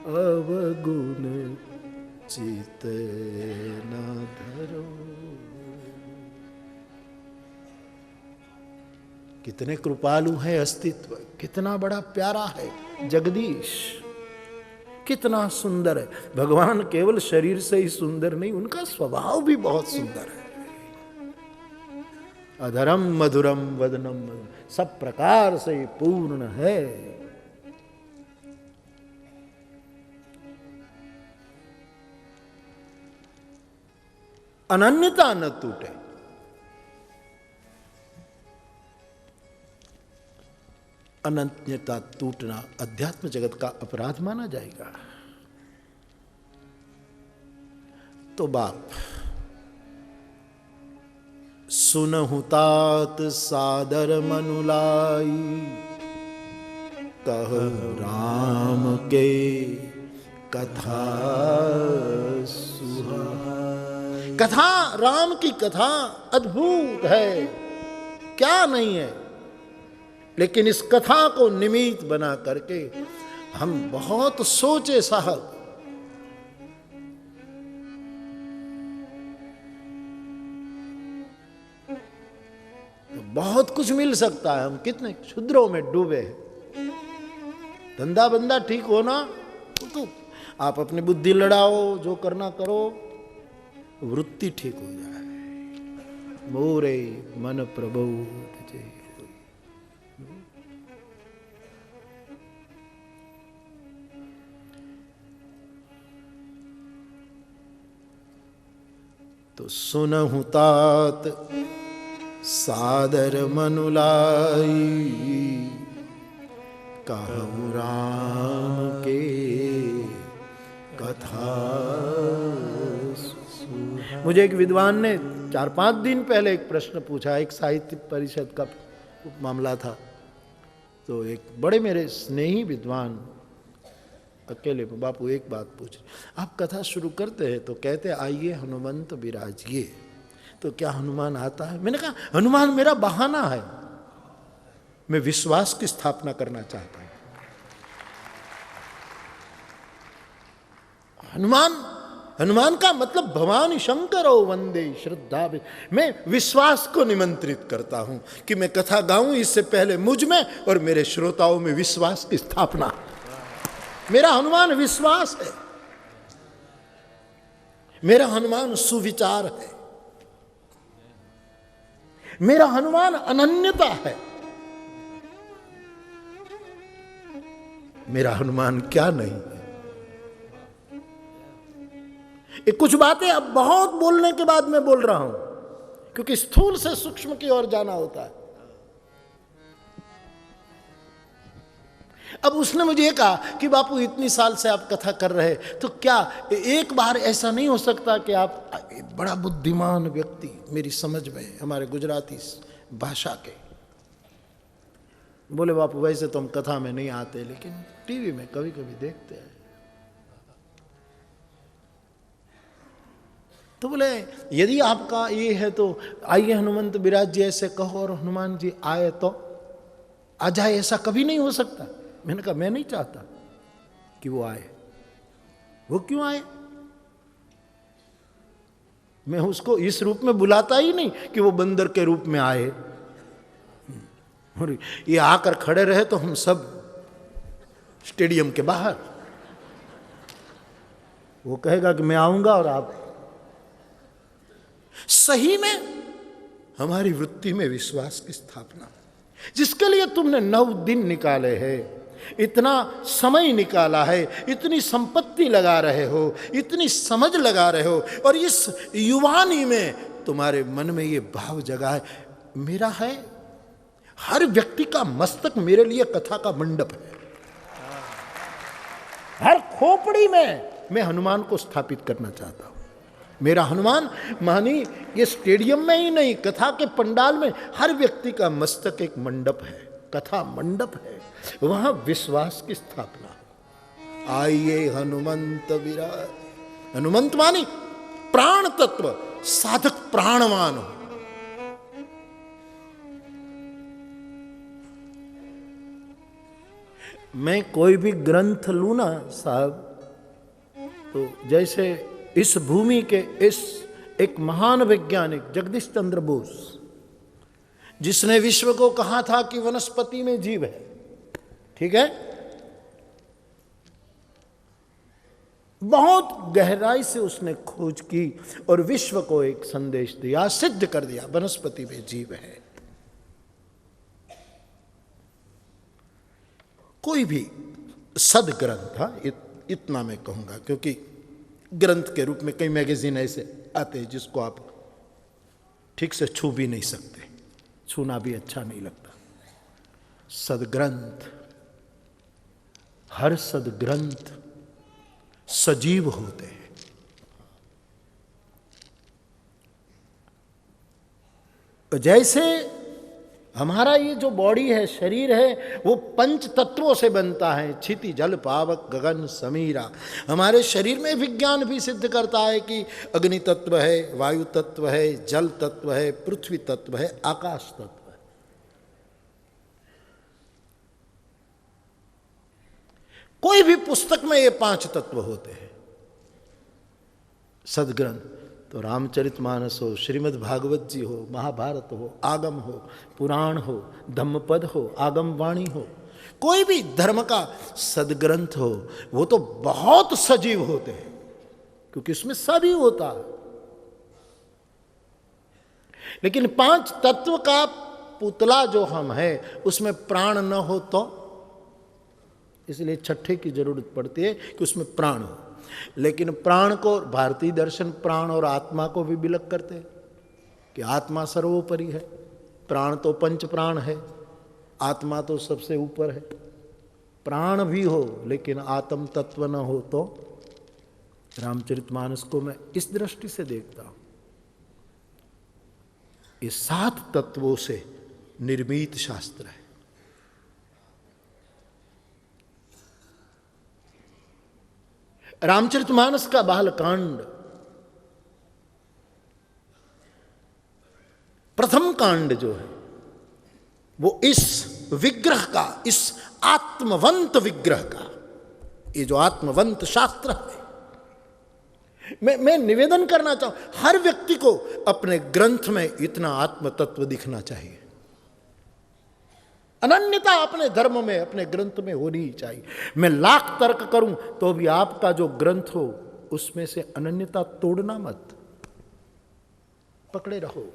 अवगुण चित न धरो। कितने कृपालु है अस्तित्व, कितना बड़ा प्यारा है जगदीश, कितना सुंदर है। भगवान केवल शरीर से ही सुंदर नहीं, उनका स्वभाव भी बहुत सुंदर है। अधरम मधुरम वदनम, सब प्रकार से पूर्ण है। अनन्यता न टूटे। अनन्यता टूटना अध्यात्म जगत का अपराध माना जाएगा। तो बाप, सुनहु तात सादर मनुलाई, कहु राम के कथा सुहाई। कथा, राम की कथा अद्भुत है, क्या नहीं है। लेकिन इस कथा को निमित्त बना करके हम बहुत सोचे साहब, बहुत कुछ मिल सकता है, हम कितने क्षुद्रों में डूबे हैं। धंधा बंदा ठीक हो ना तो आप अपनी बुद्धि लड़ाओ, जो करना करो, वृत्ति ठीक हो जाए। मोरे मन प्रबोध जे। तो सुनहु तात सादर मनुलाई, कहूँ राम के कथा। मुझे एक विद्वान ने 4-5 दिन पहले एक प्रश्न पूछा, एक साहित्य परिषद का मामला था। तो एक बड़े मेरे स्नेही विद्वान अकेले में, बापू एक बात पूछ, आप कथा शुरू करते हैं तो कहते आइए हनुमंत विराजिए, तो क्या हनुमान आता है? मैंने कहा हनुमान मेरा बहाना है, मैं विश्वास की स्थापना करना चाहता हूं। हनुमान का मतलब भवानी शंकर ओ वंदे श्रद्धा। मैं विश्वास को निमंत्रित करता हूं कि मैं कथा गाऊं, इससे पहले मुझ में और मेरे श्रोताओं में विश्वास की स्थापना। मेरा हनुमान विश्वास है, मेरा हनुमान सुविचार है, मेरा हनुमान अनन्यता है। मेरा हनुमान क्या नहीं है। ये कुछ बातें अब बहुत बोलने के बाद मैं बोल रहा हूं, क्योंकि स्थूल से सूक्ष्म की ओर जाना होता है। अब उसने मुझे ये कहा कि बापू इतनी साल से आप कथा कर रहे, तो क्या एक बार ऐसा नहीं हो सकता कि आप बड़ा बुद्धिमान व्यक्ति, मेरी समझ में, हमारे गुजराती भाषा के, बोले बापू वैसे तो हम कथा में नहीं आते, लेकिन टीवी में कभी कभी देखते हैं। तो बोले यदि आपका ये है तो आइए हनुमंत विराज जी ऐसे कहो, और हनुमान जी आए तो आ जाए, ऐसा कभी नहीं हो सकता। मैंने कहा मैं नहीं चाहता कि वो आए। वो क्यों आए? मैं उसको इस रूप में बुलाता ही नहीं कि वो बंदर के रूप में आए, और ये आकर खड़े रहे तो हम सब स्टेडियम के बाहर। वो कहेगा कि मैं आऊंगा और आप। सही में हमारी वृत्ति में विश्वास की स्थापना, जिसके लिए तुमने 9 दिन निकाले हैं, इतना समय निकाला है, इतनी संपत्ति लगा रहे हो, इतनी समझ लगा रहे हो, और इस युवानी में तुम्हारे मन में ये भाव जगा है, मेरा है। हर व्यक्ति का मस्तक मेरे लिए कथा का मंडप है। हर खोपड़ी में मैं हनुमान को स्थापित करना चाहता हूं। मेरा हनुमान मानी ये स्टेडियम में ही नहीं, कथा के पंडाल में हर व्यक्ति का मस्तक एक मंडप है, कथा मंडप है, वहां विश्वास की स्थापना। आइए हनुमंत विराज। हनुमंत मानी प्राण तत्व, साधक प्राणवान हो। मैं कोई भी ग्रंथ लूं ना साहब, तो जैसे इस भूमि के इस एक महान वैज्ञानिक जगदीश चंद्र बोस, जिसने विश्व को कहा था कि वनस्पति में जीव है, ठीक है, बहुत गहराई से उसने खोज की और विश्व को एक संदेश दिया, सिद्ध कर दिया वनस्पति में जीव है। कोई भी सदग्रंथ था, इतना मैं कहूंगा, क्योंकि ग्रंथ के रूप में कई मैगजीन ऐसे आते हैं जिसको आप ठीक से छू भी नहीं सकते, छूना भी अच्छा नहीं लगता। सदग्रंथ, हर सदग्रंथ सजीव होते हैं। जैसे हमारा ये जो बॉडी है, शरीर है, वो 5 तत्वों से बनता है, क्षिति जल पावक गगन समीरा। हमारे शरीर में विज्ञान भी सिद्ध करता है कि अग्नि तत्व है, वायु तत्व है, जल तत्व है, पृथ्वी तत्व है, आकाश तत्व है। कोई भी पुस्तक में ये 5 तत्व होते हैं। सदग्रंथ तो रामचरितमानस हो, श्रीमद् भागवत जी हो, महाभारत हो, आगम हो, पुराण हो, धम्मपद हो, आगम वाणी हो, कोई भी धर्म का सदग्रंथ हो, वो तो बहुत सजीव होते हैं, क्योंकि उसमें सभी होता है। लेकिन पांच तत्व का पुतला जो हम है, उसमें प्राण न हो तो, इसलिए छठे की जरूरत पड़ती है कि उसमें प्राण हो। लेकिन प्राण को भारतीय दर्शन प्राण और आत्मा को भी विलग करते हैं कि आत्मा सर्वोपरि है, प्राण तो पंच प्राण है, आत्मा तो सबसे ऊपर है। प्राण भी हो लेकिन आत्म तत्व न हो तो, रामचरितमानस को मैं इस दृष्टि से देखता हूं, ये 7 तत्वों से निर्मित शास्त्र है। रामचरितमानस का बालकांड प्रथम कांड जो है वो इस विग्रह का, इस आत्मवंत विग्रह का, ये जो आत्मवंत शास्त्र है, मैं निवेदन करना चाहूं, हर व्यक्ति को अपने ग्रंथ में इतना आत्म तत्व दिखना चाहिए। अनन्यता अपने धर्म में, अपने ग्रंथ में होनी ही चाहिए। मैं लाख तर्क करूं तो भी आपका जो ग्रंथ हो उसमें से अनन्यता तोड़ना मत, पकड़े रहो।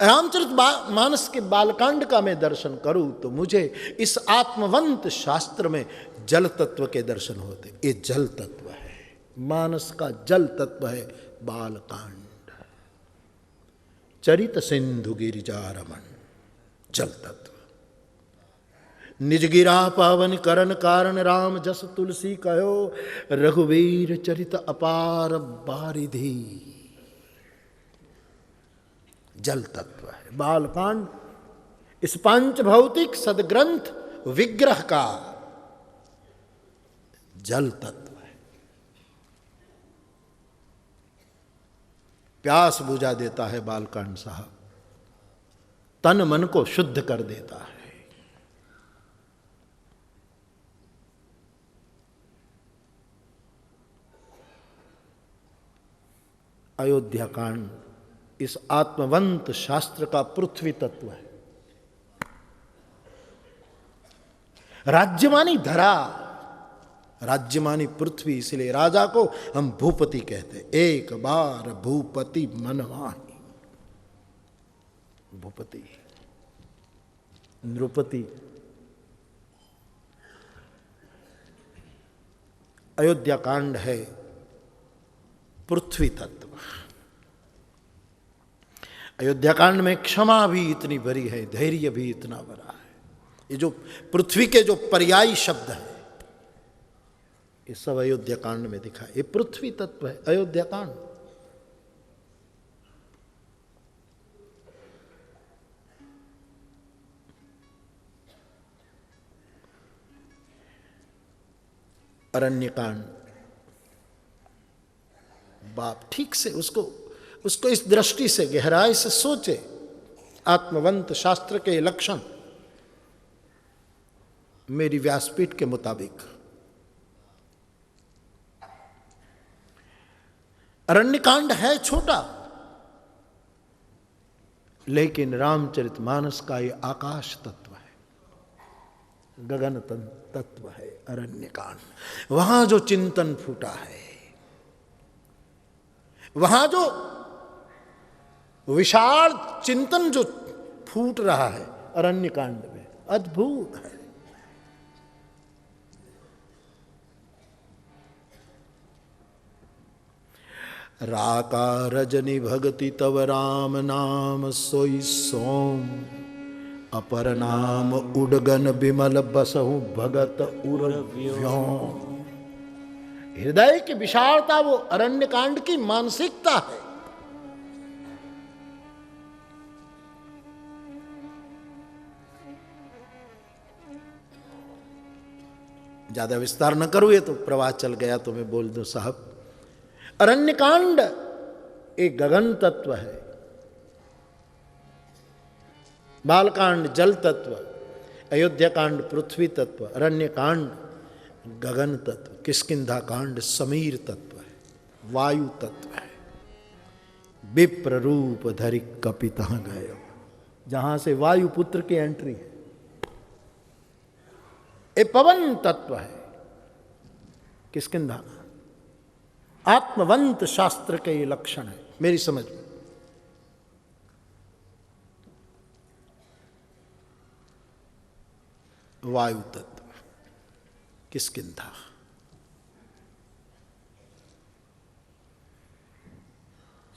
रामचरितमानस के बालकांड का मैं दर्शन करूं तो मुझे इस आत्मवंत शास्त्र में जल तत्व के दर्शन होते। ये जल तत्व है, मानस का जल तत्व है बालकांड। चरित सिंधु गिरिजा रमन, जल तत्व। निज गिरा पावन करण कारण, राम जस तुलसी कहो, रघुवीर चरित अपार बारिधि। जल तत्व है बालकांड, इस पंच भौतिक सदग्रंथ विग्रह का जल तत्व है। प्यास बुझा देता है बालकांड साहब, तन मन को शुद्ध कर देता है। अयोध्या कांड इस आत्मवंत शास्त्र का पृथ्वी तत्व है। राज्यमानी धरा, राज्यमानी पृथ्वी, इसलिए राजा को हम भूपति कहते। एक बार भूपति मनवाही, भूपति नृपति। अयोध्या कांड है पृथ्वी तत्व। अयोध्या कांड में क्षमा भी इतनी बड़ी है, धैर्य भी इतना बड़ा है। ये जो पृथ्वी के जो पर्यायी शब्द है, ये सब अयोध्या कांड में दिखा है। ये पृथ्वी तत्व है अयोध्या कांड। अरण्य कांड, बाप ठीक से उसको इस दृष्टि से गहराई से सोचे। आत्मवंत शास्त्र के लक्षण मेरी व्यासपीठ के मुताबिक। अरण्यकांड है छोटा, लेकिन रामचरितमानस का ये आकाश तत्व है, गगन तत्व है अरण्यकांड। वहां जो चिंतन फूटा है, वहां जो विशाल चिंतन जो फूट रहा है अरण्यकांड में, अद्भुत है। राका रजनी भगति तव राम नाम सोई सोम, अपर नाम उडगन बिमल बसहु भगत उर्व्योम। हृदय की विशालता वो अरण्यकांड की मानसिकता है। ज्यादा विस्तार न करूँ, ये तो प्रवाह चल गया तो मैं बोल दूं साहब। अरण्यकांड एक गगन तत्व है, बालकांड जल तत्व, अयोध्या कांड पृथ्वी तत्व, अरण्यकांड गगन तत्व, किष्किंधा कांड समीर तत्व है, वायु तत्व है। विप्र रूप धरि कपितः गए, जहां से वायु पुत्र की एंट्री है। ये पवन तत्व है किष्किंधा। आत्मवंत शास्त्र के ये लक्षण है मेरी समझ में। वायु तत्व किष्किंधा,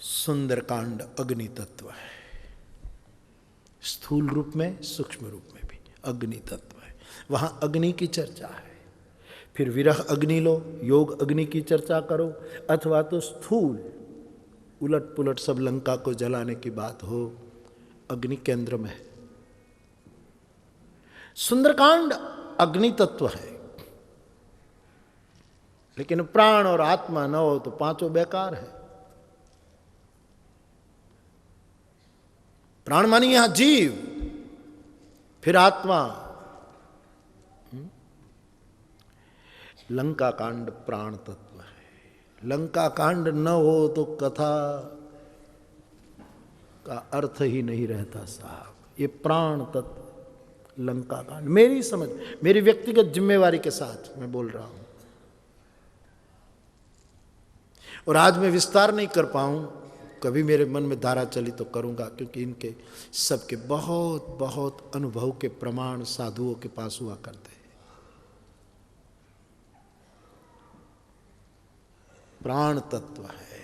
सुंदरकांड अग्नि तत्व है, स्थूल रूप में सूक्ष्म रूप में भी अग्नि तत्व है। वहां अग्नि की चर्चा है। फिर विरह अग्नि लो, योग अग्नि की चर्चा करो, अथवा तो स्थूल उलट पुलट सब लंका को जलाने की बात हो, अग्नि केंद्र में है। सुंदरकांड अग्नि तत्व है, लेकिन प्राण और आत्मा न हो तो पांचों बेकार है। प्राण मानी यहां जीव, फिर आत्मा। लंका कांड प्राण तत्व है। लंका कांड न हो तो कथा का अर्थ ही नहीं रहता साहब। ये प्राण तत्व लंका कांड, मेरी समझ, मेरी व्यक्तिगत जिम्मेवारी के साथ मैं बोल रहा हूं। और आज मैं विस्तार नहीं कर पाऊं, कभी मेरे मन में धारा चली तो करूंगा, क्योंकि इनके सबके बहुत बहुत अनुभव के प्रमाण साधुओं के पास हुआ करते हैं। प्राण तत्व है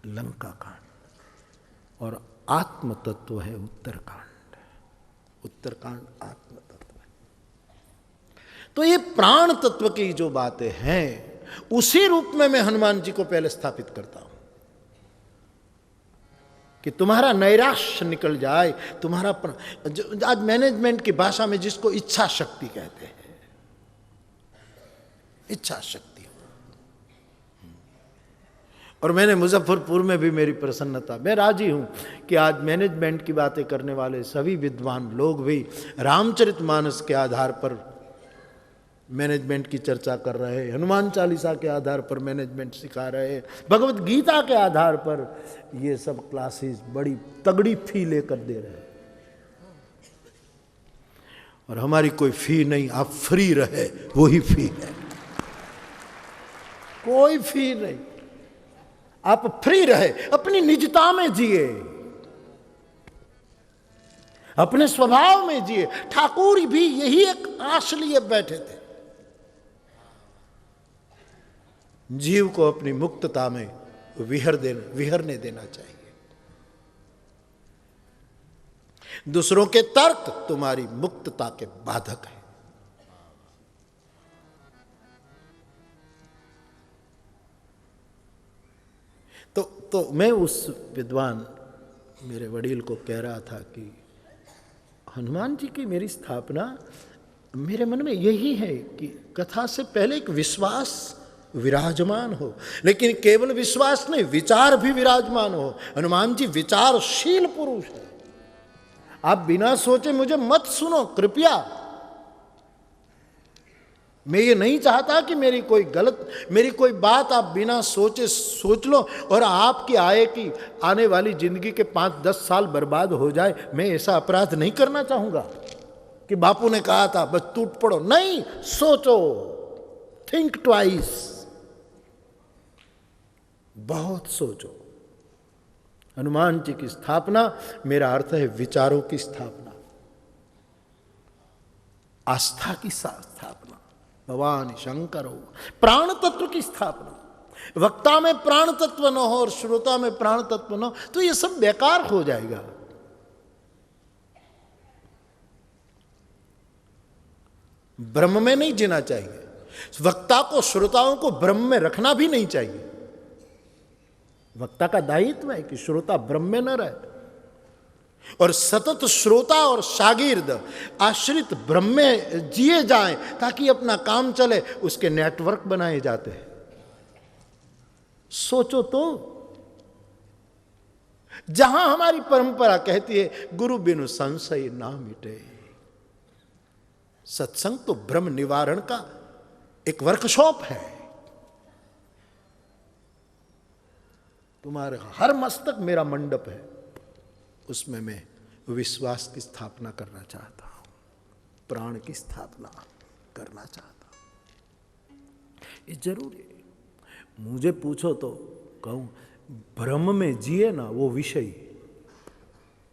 लंका कांड, और आत्म तत्व है उत्तरकांड। उत्तरकांड आत्म तत्व है। तो ये प्राण तत्व की जो बातें हैं, उसी रूप में मैं हनुमान जी को पहले स्थापित करता हूं कि तुम्हारा नैराश्य निकल जाए, तुम्हारा आज मैनेजमेंट की भाषा में जिसको इच्छा शक्ति कहते हैं, इच्छा शक्ति। और मैंने मुजफ्फरपुर में भी मेरी प्रसन्नता, मैं राजी हूं कि आज मैनेजमेंट की बातें करने वाले सभी विद्वान लोग भी रामचरितमानस के आधार पर मैनेजमेंट की चर्चा कर रहे हैं, हनुमान चालीसा के आधार पर मैनेजमेंट सिखा रहे हैं, भगवत गीता के आधार पर ये सब क्लासेस बड़ी तगड़ी फी लेकर दे रहे हैं। और हमारी कोई फी नहीं, आप फ्री रहे वही फी है, कोई फी नहीं। आप फ्री रहे, अपनी निजता में जिए, अपने स्वभाव में जिए। ठाकुर भी यही एक आश लिए बैठे थे, जीव को अपनी मुक्तता में विहरने देना चाहिए। दूसरों के तर्क तुम्हारी मुक्तता के बाधक है। तो मैं उस विद्वान मेरे वडील को कह रहा था कि हनुमान जी की मेरी स्थापना, मेरे मन में यही है कि कथा से पहले एक विश्वास विराजमान हो, लेकिन केवल विश्वास नहीं, विचार भी विराजमान हो। हनुमान जी विचारशील पुरुष है। आप बिना सोचे मुझे मत सुनो कृपया। मैं ये नहीं चाहता कि मेरी कोई बात आप बिना सोचे सोच लो और आपकी आने वाली जिंदगी के 5-10 साल बर्बाद हो जाए। मैं ऐसा अपराध नहीं करना चाहूंगा कि बापू ने कहा था बस टूट पड़ो। नहीं, सोचो, थिंक ट्वाइस, बहुत सोचो। हनुमान जी की स्थापना, मेरा अर्थ है विचारों की स्थापना, आस्था की स्थापना। भवानी शंकर हो, प्राण तत्व की स्थापना। वक्ता में प्राण तत्व न हो और श्रोता में प्राण तत्व न हो तो ये सब बेकार हो जाएगा। ब्रह्म में नहीं जीना चाहिए। वक्ता को, श्रोताओं को ब्रह्म में रखना भी नहीं चाहिए। वक्ता का दायित्व है कि श्रोता ब्रह्म में न रहे और सतत श्रोता और शागिर्द आश्रित ब्रह्म में जिए जाएं ताकि अपना काम चले। उसके नेटवर्क बनाए जाते हैं। सोचो तो, जहां हमारी परंपरा कहती है गुरु बिनु संशय ना मिटे, सत्संग तो भ्रम निवारण का एक वर्कशॉप है। तुम्हारे हर मस्तक मेरा मंडप है, उसमें मैं विश्वास की स्थापना करना चाहता हूं, प्राण की स्थापना करना चाहता हूं। ये जरूरी है। मुझे पूछो तो कहूं, भ्रम में जिए ना वो विषय,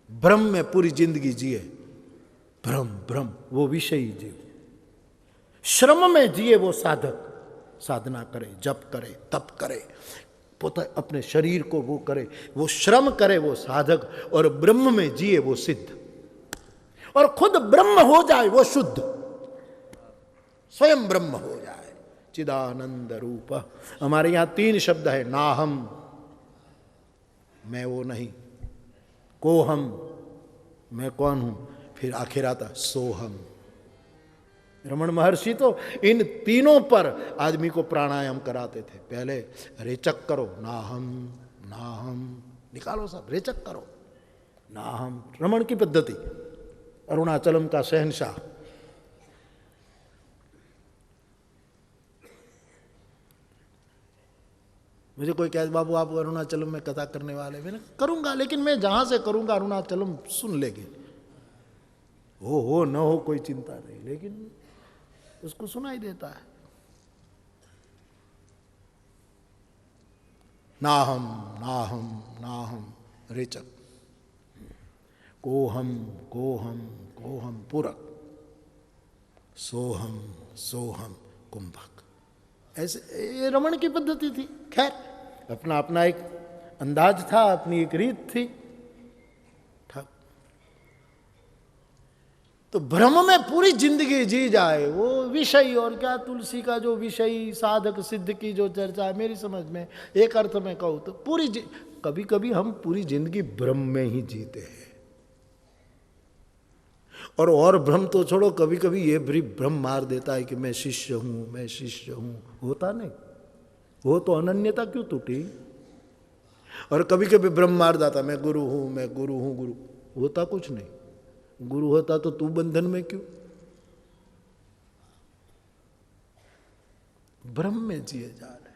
भ्रम में पूरी जिंदगी जिए, भ्रम भ्रम वो विषयी जीव। श्रम में जिए वो साधक, साधना करे, जप करे, तप करे, पोता अपने शरीर को वो करे, वो श्रम करे वो साधक, और ब्रह्म में जिए वो सिद्ध, और खुद ब्रह्म हो जाए वो शुद्ध, स्वयं ब्रह्म हो जाए, चिदानंद रूप। हमारे यहां 3 शब्द है, नाहम मैं वो नहीं, कोहम मैं कौन हूं, फिर आखिर आता सोहम। रमण महर्षि तो इन तीनों पर आदमी को प्राणायाम कराते थे। पहले रेचक करो, नाहम नाहम, निकालो सब, रेचक करो, नाहम। रमण की पद्धति, अरुणाचलम का शहंशाह। मुझे कोई कहे बाबू आप अरुणाचलम में कथा करने वाले, मैंने करूंगा, लेकिन मैं जहां से करूंगा अरुणाचलम सुन लेंगे, हो न हो कोई चिंता नहीं, लेकिन उसको सुनाई देता है। नाहम नाहम नाहम रेचक, कोहम कोहम कोहम पूरक, सोहम सोहम कुंभक। ऐसे ये रमण की पद्धति थी। खैर अपना अपना एक अंदाज था, अपनी एक रीत थी। तो भ्रम में पूरी जिंदगी जी जाए वो विषय, और क्या तुलसी का जो विषय साधक सिद्ध की जो चर्चा है, मेरी समझ में एक अर्थ में कहूँ तो पूरी कभी कभी हम पूरी जिंदगी भ्रम में ही जीते हैं। और भ्रम तो छोड़ो, कभी कभी ये भी भ्रम मार देता है कि मैं शिष्य हूं, मैं शिष्य हूं। होता नहीं, वो तो अनन्यता क्यों टूटी। और कभी कभी भ्रम मार जाता, मैं गुरु हूं, मैं गुरु हूं, गुरु। होता कुछ नहीं। गुरु होता तो तू बंधन में क्यों। भ्रम में जिए जा रहे,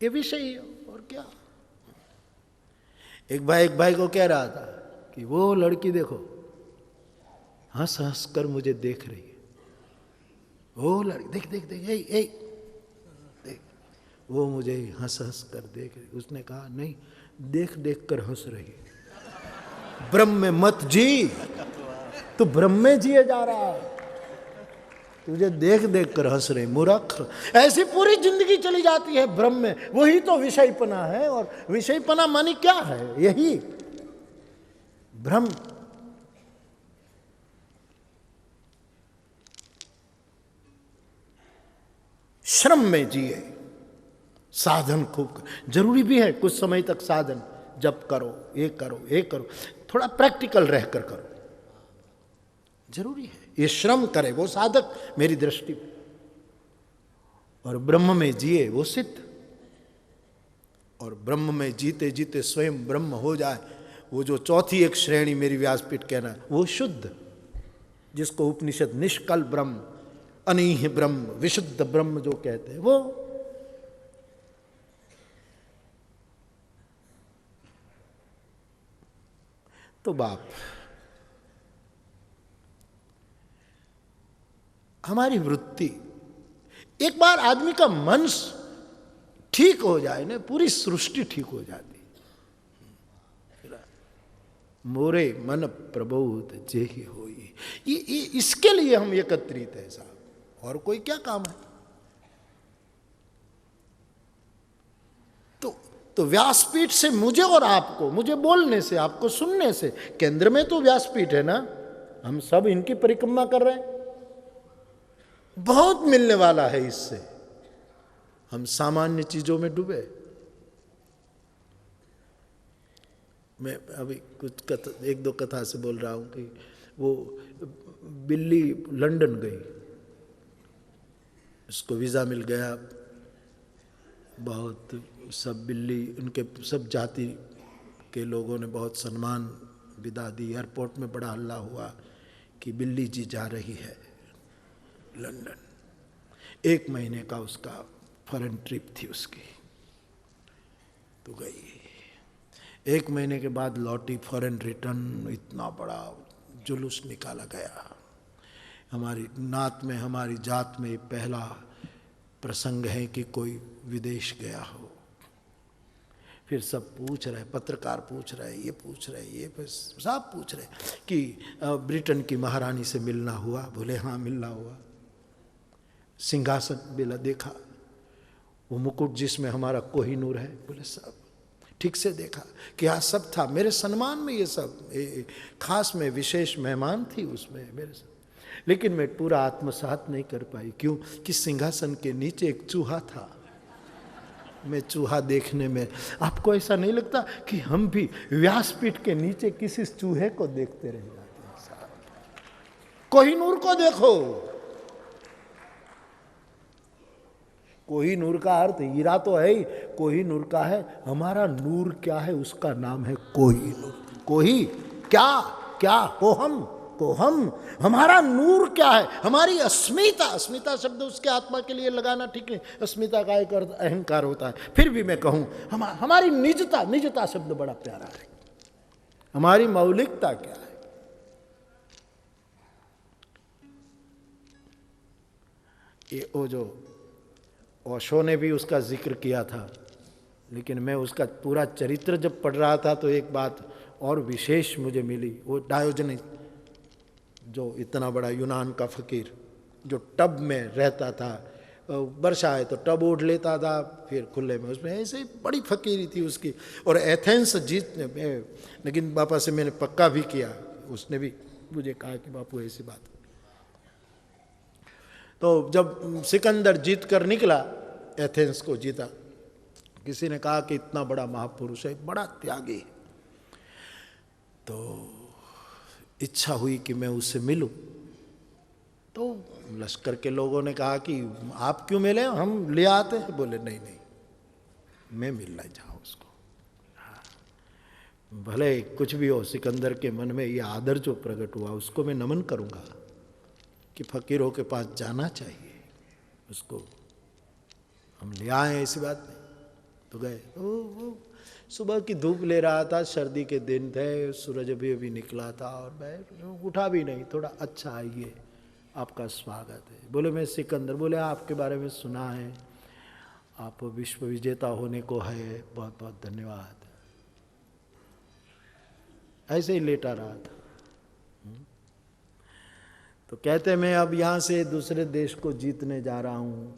ये विषय और क्या। एक भाई को कह रहा था कि वो लड़की देखो हंस हंस कर मुझे देख रही है, वो लड़की देख देख देख ए देख, वो मुझे हंस हंस कर देख रही। उसने कहा नहीं, देख देख कर हंस रही है, ब्रह्म में मत जी। तू ब्रह्म में जिए जा रहा है, तुझे देख देख कर हंस रहे मूर्ख। ऐसी पूरी जिंदगी चली जाती है ब्रह्म में। वही तो विषयपना है। और विषयपना मानी क्या है, यही भ्रम। श्रम में जिए, साधन खूब जरूरी भी है। कुछ समय तक साधन जप करो, ये करो, ये करो, थोड़ा प्रैक्टिकल रहकर करो, जरूरी है। ये श्रम करे वो साधक, मेरी दृष्टि में। और ब्रह्म में जिए वो सिद्ध। और ब्रह्म में जीते जीते स्वयं ब्रह्म हो जाए, वो जो चौथी एक श्रेणी मेरी व्यासपीठ कहना, वो शुद्ध, जिसको उपनिषद निष्कल ब्रह्म, अनीह ब्रह्म, विशुद्ध ब्रह्म जो कहते हैं, वो। तो बाप, हमारी वृत्ति, एक बार आदमी का मन ठीक हो जाए ना, पूरी सृष्टि ठीक हो जाती। मोरे मन प्रबोध जेहि होई, ये इसके लिए हम एकत्रित है साहब, और कोई क्या काम है। तो व्यासपीठ से मुझे और आपको, मुझे बोलने से, आपको सुनने से, केंद्र में तो व्यासपीठ है ना, हम सब इनकी परिक्रमा कर रहे हैं, बहुत मिलने वाला है इससे। हम सामान्य चीजों में डूबे। मैं अभी कुछ एक दो कथा से बोल रहा हूं कि वो बिल्ली लंदन गई, उसको वीजा मिल गया, बहुत सब बिल्ली, उनके सब जाति के लोगों ने बहुत सम्मान विदा दी। एयरपोर्ट में बड़ा हल्ला हुआ कि बिल्ली जी जा रही है लंदन। 1 महीने का उसका फॉरेन ट्रिप थी उसकी, तो गई। 1 महीने के बाद लौटी, फॉरेन रिटर्न, इतना बड़ा जुलूस निकाला गया। हमारी नात में, हमारी जात में पहला प्रसंग है कि कोई विदेश गया हो। फिर सब पूछ रहे, पत्रकार पूछ रहे, ये पूछ रहे, ये सब पूछ रहे कि ब्रिटेन की महारानी से मिलना हुआ? बोले हाँ मिलना हुआ। सिंहासन बेला देखा, वो मुकुट जिसमें हमारा कोहिनूर है? बोले सब ठीक से देखा। क्या सब था मेरे सम्मान में? ये सब खास में विशेष मेहमान थी उसमें मेरे साथ, लेकिन मैं पूरा आत्मसात नहीं कर पाई। क्यों? कि सिंहासन के नीचे एक चूहा था। मैं चूहा देखने में, आपको ऐसा नहीं लगता कि हम भी व्यासपीठ के नीचे किसी चूहे को देखते रह जाते हैं? साहब कोहिनूर को देखो। कोहिनूर का अर्थ हीरा तो है ही, कोहिनूर का है हमारा नूर। क्या है? उसका नाम है कोहिनूर। कोही क्या? क्या हो हम को हम, हमारा नूर क्या है? हमारी अस्मिता। अस्मिता शब्द उसके आत्मा के लिए लगाना ठीक नहीं। अस्मिता का एक अर्थ अहंकार होता है। फिर भी मैं कहूं हमारी निजता। निजता शब्द बड़ा प्यारा है। हमारी मौलिकता क्या है? ये वो जो ओशो ने भी उसका जिक्र किया था, लेकिन मैं उसका पूरा चरित्र जब पढ़ रहा था तो एक बात और विशेष मुझे मिली। वो डायोजनीस, जो इतना बड़ा यूनान का फकीर, जो टब में रहता था, वर्षा है तो टब ओढ़ लेता था, फिर खुले में, उसमें ऐसे ही बड़ी फकीरी थी उसकी। और एथेंस जीतने में, लेकिन बापा से मैंने पक्का भी किया, उसने भी मुझे कहा कि बापू ऐसी बात। तो जब सिकंदर जीत कर निकला, एथेंस को जीता, किसी ने कहा कि इतना बड़ा महापुरुष है, बड़ा त्यागी, तो इच्छा हुई कि मैं उससे मिलूं। तो लश्कर के लोगों ने कहा कि आप क्यों मिले, हम ले आते हैं। बोले नहीं नहीं, मैं मिलना चाहूँ उसको। भले कुछ भी हो, सिकंदर के मन में ये आदर जो प्रकट हुआ उसको मैं नमन करूँगा कि फकीरों के पास जाना चाहिए, उसको हम ले आए, ऐसी बात नहीं। तो गए। वो सुबह की धूप ले रहा था, सर्दी के दिन थे, सूरज अभी निकला था, और मैं उठा भी नहीं। थोड़ा अच्छा आइए, आपका स्वागत है। बोले मैं सिकंदर। बोले आपके बारे में सुना है, आप विश्व विजेता होने को है, बहुत बहुत धन्यवाद। ऐसे ही लेटा रहा था। तो कहते मैं अब यहाँ से दूसरे देश को जीतने जा रहा हूँ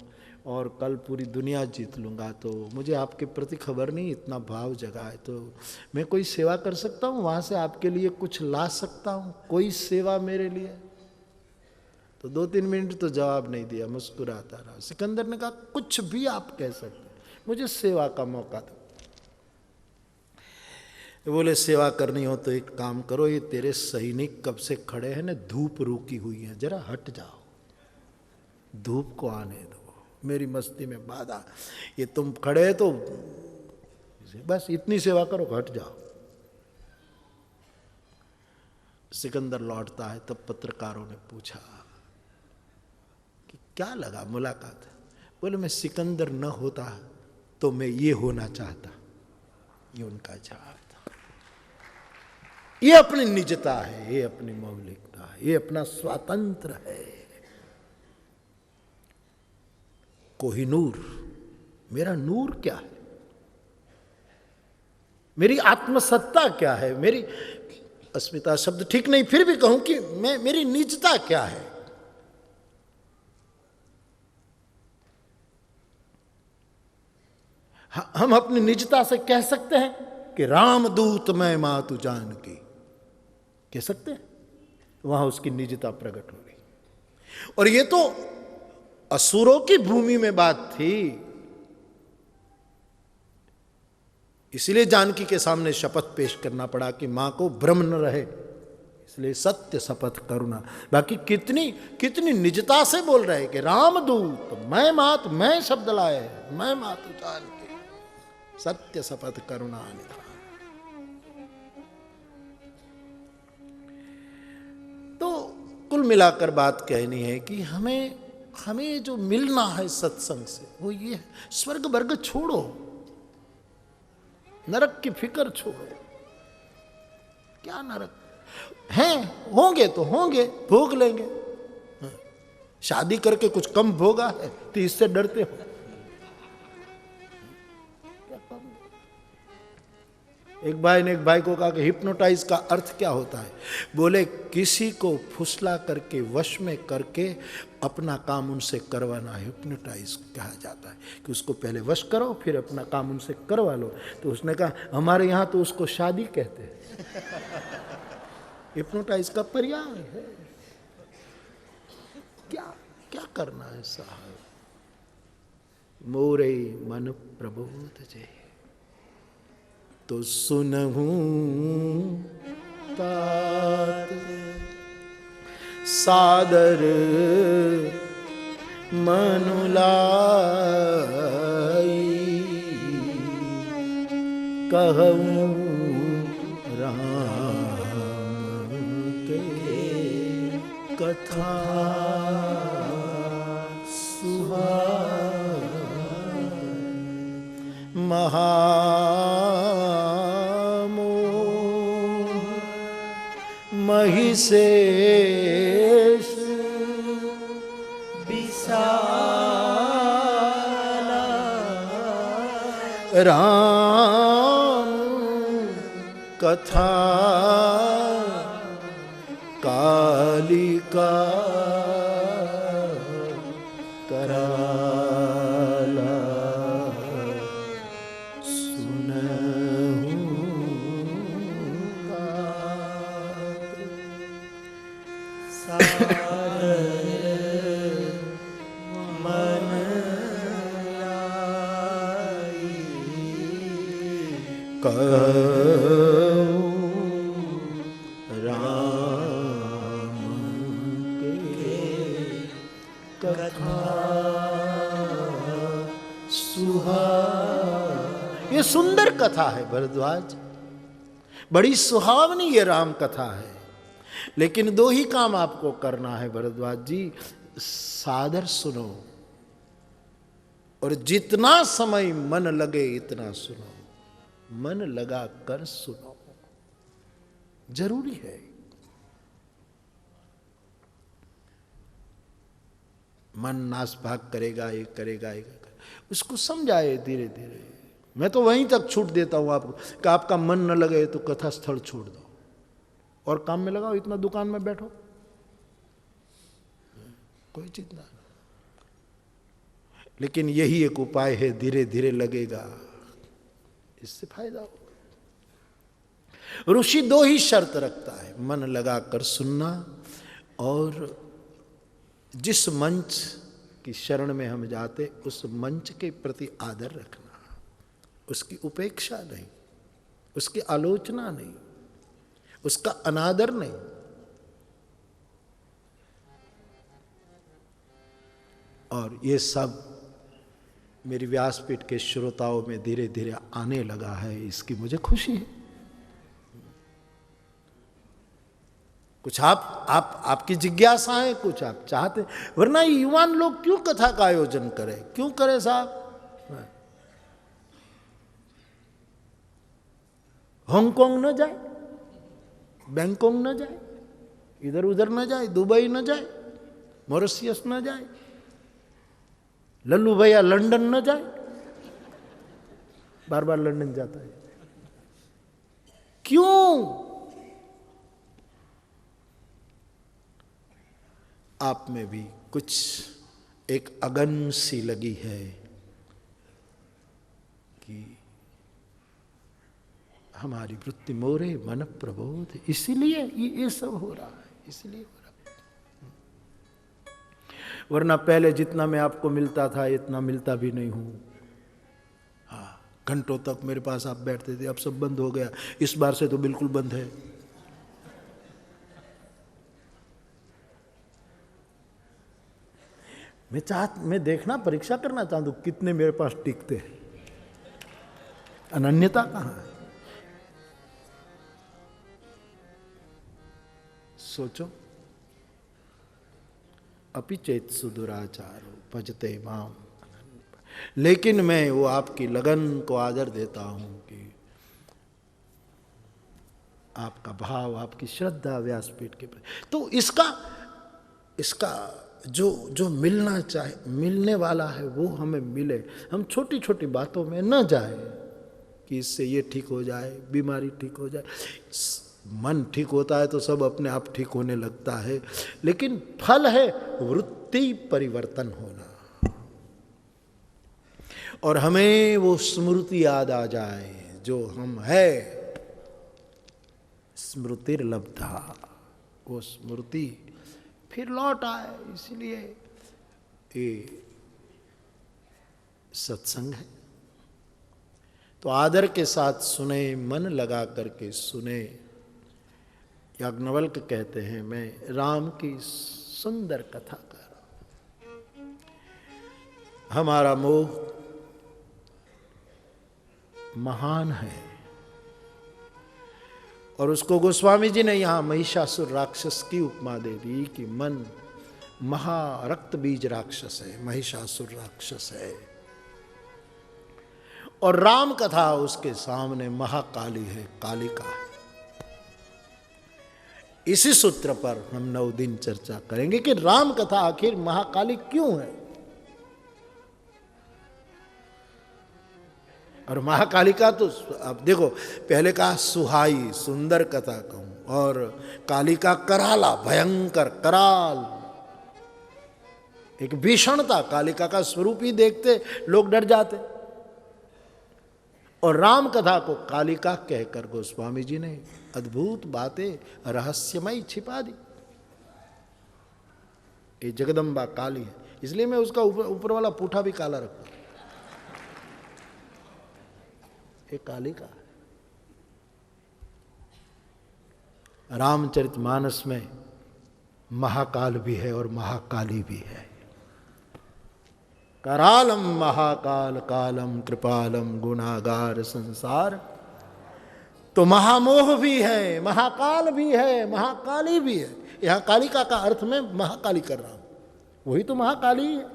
और कल पूरी दुनिया जीत लूँगा, तो मुझे आपके प्रति खबर नहीं, इतना भाव जगा है, तो मैं कोई सेवा कर सकता हूँ, वहाँ से आपके लिए कुछ ला सकता हूँ, कोई सेवा मेरे लिए? तो 2-3 मिनट तो जवाब नहीं दिया, मुस्कुराता रहा। सिकंदर ने कहा कुछ भी आप कह सकते, मुझे सेवा का मौका दो। बोले सेवा करनी हो तो एक काम करो, ये तेरे सैनिक कब से खड़े हैं ना, धूप रुकी हुई है, जरा हट जाओ, धूप को आने दो, मेरी मस्ती में बाधा। ये तुम खड़े तो बस इतनी सेवा करो, हट जाओ। सिकंदर लौटता है, तब पत्रकारों ने पूछा कि क्या लगा मुलाकात? बोले मैं सिकंदर न होता तो मैं ये होना चाहता। ये उनका जवाब था। ये अपनी निजता है, ये अपनी मौलिकता है, ये अपना स्वातंत्र है। कोहिनूर, मेरा नूर क्या है, मेरी आत्मसत्ता क्या है, मेरी अस्मिता शब्द ठीक नहीं, फिर भी कहूं कि मेरी निजता क्या है। हम अपनी निजता से कह सकते हैं कि रामदूत मैं मातु जानकी, कह सकते हैं, वहां उसकी निजता प्रकट हो गई। और ये तो असुरों की भूमि में बात थी, इसलिए जानकी के सामने शपथ पेश करना पड़ा कि मां को भ्रम न रहे, इसलिए सत्य शपथ करुणा। बाकी कितनी कितनी निजता से बोल रहे कि रामदूत मैं मात, मैं शब्द लाए, मैं मातु जानकी, सत्य शपथ करुणा निधान। तो कुल मिलाकर बात कहनी है कि हमें जो मिलना है सत्संग से वो ये है, स्वर्ग वर्ग छोड़ो, नरक की फिक्र छोड़ो। क्या नरक हैं, होंगे तो होंगे, भोग लेंगे। शादी करके कुछ कम भोगा है तो इससे डरते हो? एक भाई ने एक भाई को कहा कि हिप्नोटाइज का अर्थ क्या होता है? बोले किसी को फुसला करके वश में करके अपना काम उनसे करवाना हिप्नोटाइज कहा जाता है, कि उसको पहले वश करो फिर अपना काम उनसे करवा लो। तो उसने कहा हमारे यहाँ तो उसको शादी कहते हैं। हिप्नोटाइज का पर्याय है। क्या क्या करना है साहब? मोरे मन प्रबोध जे तो सुनहूं तात सादर मनुलाई कहूं राम के कथा महामोह महिषेश विशाला राम कथा कालिका कराला राम के कथा सुहा। ये सुंदर कथा है भरद्वाज, बड़ी सुहावनी ये राम कथा है। लेकिन दो ही काम आपको करना है भरद्वाज जी, सादर सुनो और जितना समय मन लगे इतना सुनो, मन लगा कर सुनो, जरूरी है। मन नाश भाग करेगा, ये करेगा, उसको समझाए धीरे धीरे। मैं तो वहीं तक छूट देता हूं आपको कि आपका मन न लगे तो कथा स्थल छोड़ दो और काम में लगाओ, इतना दुकान में बैठो, कोई चिंता नहीं। लेकिन यही एक उपाय है, धीरे धीरे लगेगा, इससे फायदा होगा। ऋषि दो ही शर्त रखता है, मन लगा कर सुनना और जिस मंच की शरण में हम जाते उस मंच के प्रति आदर रखना, उसकी उपेक्षा नहीं, उसकी आलोचना नहीं, उसका अनादर नहीं। और ये सब मेरी व्यासपीठ के श्रोताओं में धीरे धीरे आने लगा है, इसकी मुझे खुशी है। कुछ आपकी जिज्ञासाएं, कुछ आप चाहते, वरना युवान लोग क्यों कथा का आयोजन करें? क्यों करें साहब? हांगकांग न जाए, बैंकॉक न जाए, इधर उधर न जाए, दुबई न जाए, मॉरिशस न जाए, लल्लू भैया लंदन न जाए, बार बार लंदन जाता है, क्यों? आप में भी कुछ एक अगन सी लगी है कि हमारी वृत्ति मोरे मन प्रबोध, इसीलिए ये सब हो रहा है, इसीलिए हो रहा है। वरना पहले जितना मैं आपको मिलता था इतना मिलता भी नहीं हूं। हाँ, घंटों तक मेरे पास आप बैठते थे, अब सब बंद हो गया। इस बार से तो बिल्कुल बंद है। मैं देखना, परीक्षा करना चाहता हूं कितने मेरे पास टिकते हैं, अनन्यता कहां है। सोचो, अपि चेत सुदुराचारो भजते माम। लेकिन मैं वो आपकी लगन को आदर देता हूं कि आपका भाव, आपकी श्रद्धा व्यासपीठ के प्रति। तो इसका जो मिलना चाहे, मिलने वाला है वो हमें मिले। हम छोटी छोटी बातों में न जाए कि इससे ये ठीक हो जाए, बीमारी ठीक हो जाए। मन ठीक होता है तो सब अपने आप ठीक होने लगता है, लेकिन फल है वृत्ति परिवर्तन होना। और हमें वो स्मृति याद आ जाए जो हम है, स्मृतिर्लब्धा, वो स्मृति फिर लौट आए। इसलिए ये सत्संग है। तो आदर के साथ सुने, मन लगा करके सुने। याज्ञवल्क्य कहते हैं, मैं राम की सुंदर कथा कर रहा हूं। हमारा मोह महान है, और उसको गोस्वामी जी ने यहां महिषासुर राक्षस की उपमा दे दी कि मन महारक्त बीज राक्षस है, महिषासुर राक्षस है, और राम कथा उसके सामने महाकाली है, कालिका है। इसी सूत्र पर हम 9 दिन चर्चा करेंगे कि राम कथा आखिर महाकाली क्यों है। और महाकालिका तो अब देखो, पहले कहा सुहाई सुंदर कथा कहूं, और कालिका कराला, भयंकर कराल, एक भीषणता। कालिका का स्वरूप ही देखते लोग डर जाते। और राम कथा को कालिका कहकर गोस्वामी जी ने अद्भुत बातें रहस्यमय छिपा दी। ये जगदम्बा काली है, इसलिए मैं उसका ऊपर वाला पूठा भी काला रखता हूं। ये कालिका। रामचरितमानस में महाकाल भी है और महाकाली भी है। करालम महाकाल कालम कृपालम गुणागार संसार। तो महामोह भी है, महाकाल भी है, महाकाली भी है। यहां कालिका का अर्थ में महाकाली कर रहा हूं, वही तो महाकाली है।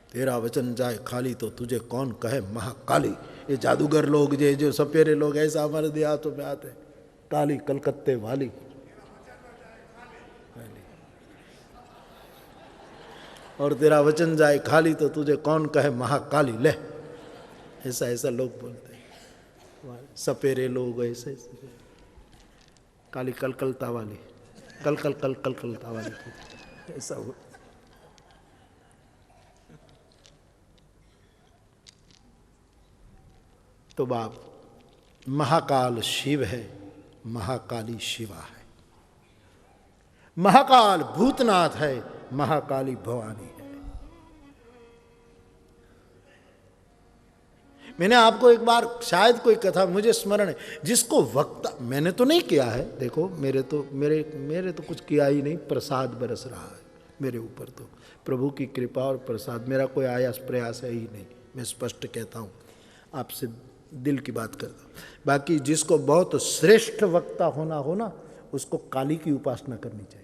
तेरा वचन जाए खाली तो तुझे कौन कहे महाकाली। ये जादूगर लोग, जो सपेरे लोग ऐसा हमारे देहातों में आते, काली कलकत्ते वाली। और तेरा वचन जाए खाली तो तुझे कौन कहे महाकाली। ले, ऐसा ऐसा लोग बोलते हैं, सपेरे लोग ऐसे, काली कलकलता वाली, कलकलता वाली, ऐसा हो। तो बाप, महाकाल शिव है, महाकाली शिवा है। महाकाल भूतनाथ है, महाकाली भवानी है। मैंने आपको एक बार शायद कोई कथा मुझे स्मरण है, जिसको वक्ता मैंने तो नहीं किया है। देखो मेरे तो कुछ किया ही नहीं, प्रसाद बरस रहा है मेरे ऊपर। तो प्रभु की कृपा और प्रसाद, मेरा कोई आयास प्रयास है ही नहीं। मैं स्पष्ट कहता हूँ, आपसे दिल की बात करता हूँ। बाकी जिसको बहुत श्रेष्ठ वक्ता होना उसको काली की उपासना करनी चाहिए।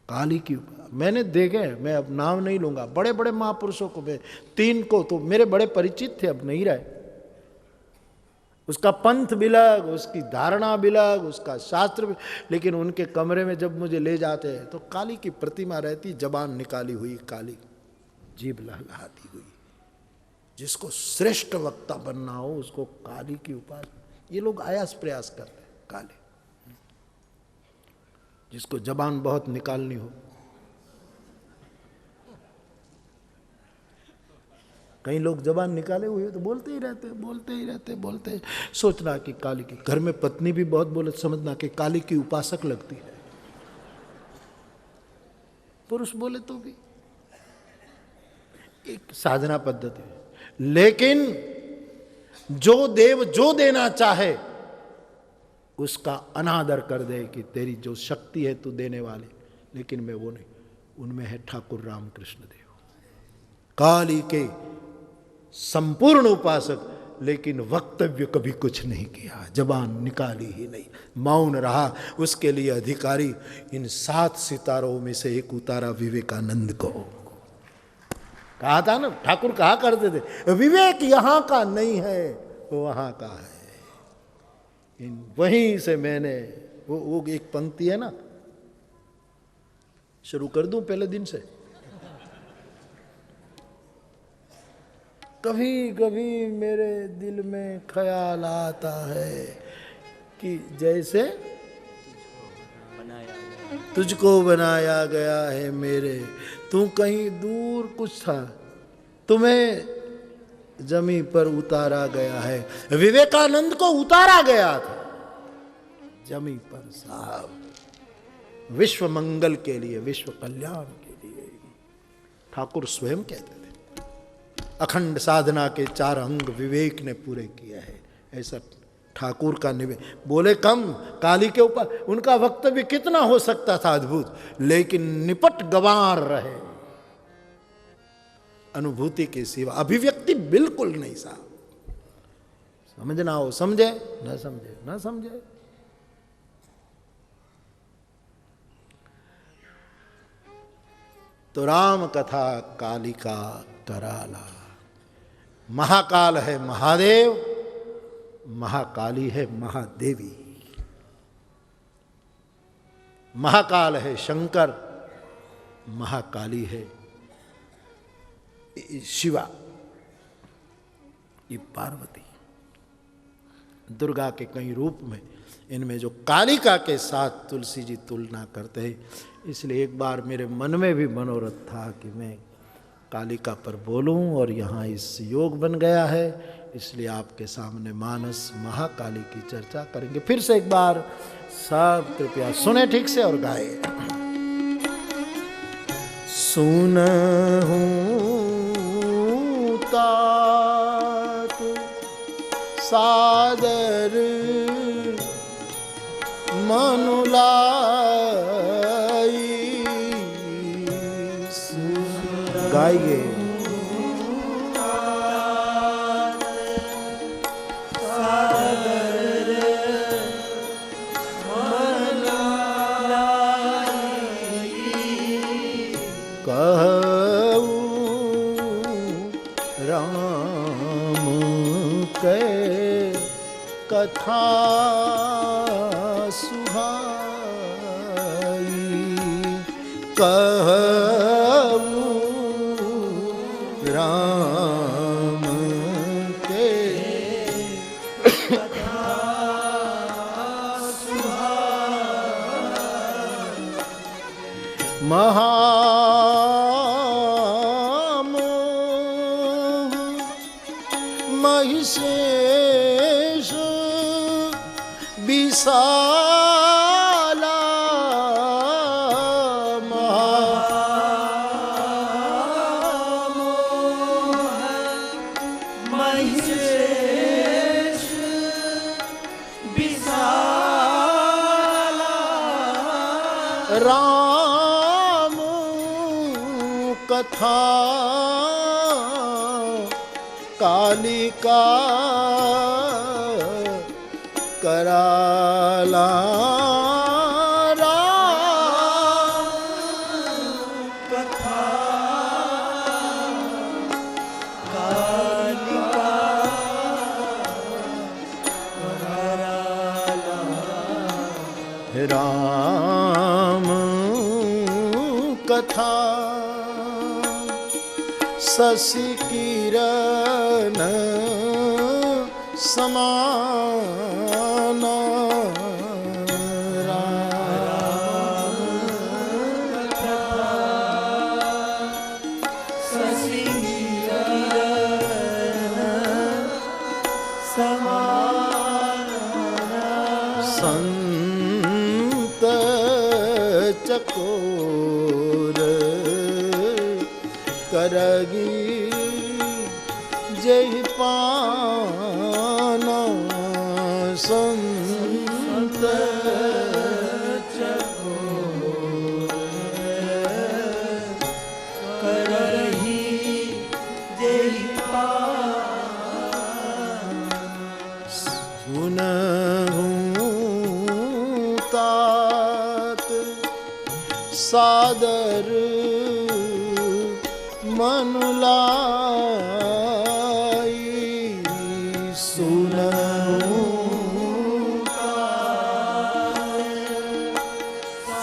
काली की मैंने देखे, मैं अब नाम नहीं लूंगा, बड़े बड़े महापुरुषों को, मैं 3 को तो मेरे बड़े परिचित थे, अब नहीं रहे। उसका पंथ भी अलग, उसकी धारणा भी अलग, उसका शास्त्र भी। लेकिन उनके कमरे में जब मुझे ले जाते हैं तो काली की प्रतिमा रहती, जबान निकाली हुई काली, जीभ लहलहाती हुई। जिसको श्रेष्ठ वक्ता बनना हो उसको काली की उपासना। ये लोग आयास प्रयास करते हैं काली। जिसको जबान बहुत निकालनी हो, कई लोग जबान निकाले हुए तो बोलते ही रहते। सोचना कि काली की, घर में पत्नी भी बहुत बोले, समझना कि काली की उपासक लगती है। पुरुष बोले तो भी एक साधना पद्धति है। लेकिन जो देव जो देना चाहे उसका अनादर कर दे कि तेरी जो शक्ति है तू देने वाले, लेकिन मैं वो नहीं। उनमें है ठाकुर रामकृष्ण देव, काली के संपूर्ण उपासक। लेकिन वक्तव्य कभी कुछ नहीं किया, जबान निकाली ही नहीं, मौन रहा। उसके लिए अधिकारी इन 7 सितारों में से एक उतारा विवेकानंद को। कहा था ना, ठाकुर कहा करते थे, विवेक यहाँ का नहीं है, वो वहाँ का है। वहीं से मैंने वो एक पंक्ति है ना, शुरू कर दूं पहले दिन से। कभी कभी मेरे दिल में ख्याल आता है कि जैसे तुझको बनाया गया है मेरे, तू कहीं दूर कुछ था, तुम्हें जमीन पर उतारा गया है। विवेकानंद को उतारा गया था जमीन पर साहब, विश्व मंगल के लिए, विश्व कल्याण के लिए। ठाकुर स्वयं कहते थे, अखंड साधना के 4 अंग विवेक ने पूरे किए हैं। ऐसा ठाकुर का निवेदन। बोले कम, काली के ऊपर उनका वक्तव्य कितना हो सकता था अद्भुत, लेकिन निपट गंवार रहे, अनुभूति के सिवा अभिव्यक्ति बिल्कुल नहीं साहब। समझना हो समझे, न समझे न समझे। तो राम कथा कालिका कराला। महाकाल है महादेव, महाकाली है महादेवी। महाकाल है शंकर, महाकाली है शिवा, ये पार्वती। दुर्गा के कई रूप में, इनमें जो कालिका के साथ तुलसी जी तुलना करते हैं, इसलिए एक बार मेरे मन में भी मनोरथ था कि मैं कालिका पर बोलूं, और यहाँ इस योग बन गया है, इसलिए आपके सामने मानस महाकाली की चर्चा करेंगे। फिर से एक बार सब कृपया सुने ठीक से और गाए। सुनहूं तात सादर मनुलाई, गाइए। कथा सुहाई, कहूँ राम के कथा सुहाई। महामोह महिषेश विशाला, महामोह महिषेश विशाला, राम कथा कालिका कराला, राम कथा कालिका कराला, राम कथा शशि किरण समान, राम कथा शशि किरण समान, संत चकोर करगी जय पाना, संत चकोर करही जय पाना, तात सादर मन लाई सुनऊं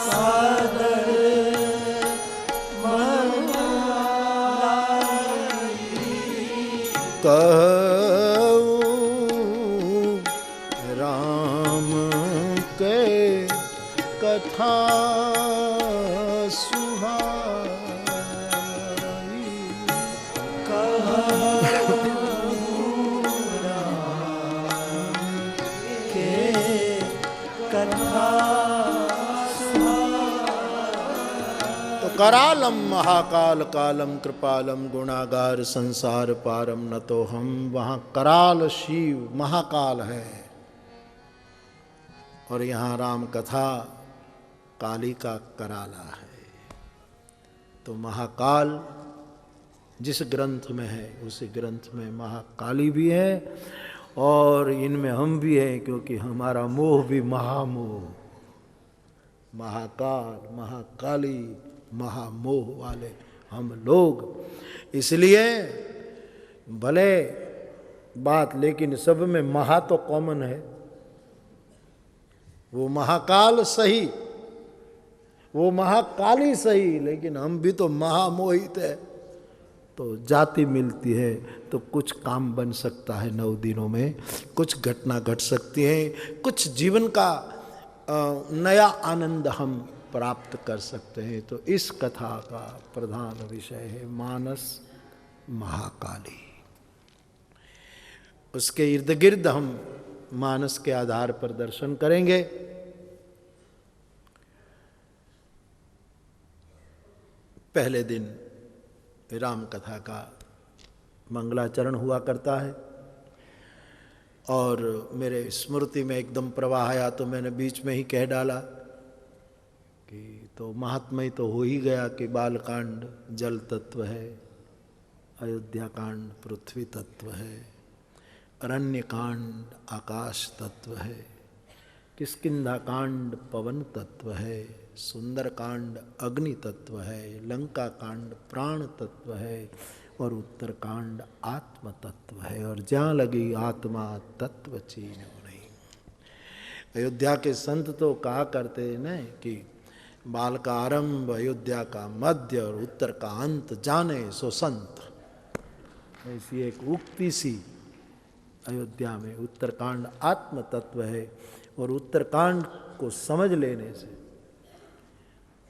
सादर मन कहूं राम के कथा सुहाई के कथा तो करालम महाकाल कालम कृपालम गुणागार संसार पारम न तो हम, वहाँ कराल शिव महाकाल है और यहाँ राम कथा काली का कराला है। तो महाकाल जिस ग्रंथ में है उसी ग्रंथ में महाकाली भी है और इनमें हम भी हैं, क्योंकि हमारा मोह भी महामोह, महाकाल महाकाली महामोह वाले हम लोग। इसलिए भले बात, लेकिन सब में महा तो कॉमन है। वो महाकाल सही, वो महाकाली सही, लेकिन हम भी तो महामोहित है। तो जाति मिलती है तो कुछ काम बन सकता है 9 दिनों में, कुछ घटना घट सकती है, कुछ जीवन का नया आनंद हम प्राप्त कर सकते हैं। तो इस कथा का प्रधान विषय है मानस महाकाली। उसके इर्द गिर्द हम मानस के आधार पर दर्शन करेंगे। पहले दिन राम कथा का मंगलाचरण हुआ करता है और मेरे स्मृति में एकदम प्रवाह आया तो मैंने बीच में ही कह डाला कि तो महात्म्य तो हो ही गया कि बालकांड जल तत्व है, अयोध्या कांड पृथ्वी तत्व है, अरण्य कांड आकाश तत्व है, किष्किंधा कांड पवन तत्व है, सुंदर कांड अग्नि तत्व है, लंका कांड प्राण तत्व है और उत्तर कांड आत्म तत्व है। और जहाँ लगी आत्मा तत्व चीनो नहीं। अयोध्या के संत तो कहा करते न कि बाल का आरंभ अयोध्या का मध्य और उत्तर का अंत जाने सो संत। ऐसी एक उक्ति सी अयोध्या में उत्तरकांड आत्म तत्व है और उत्तरकांड को समझ लेने से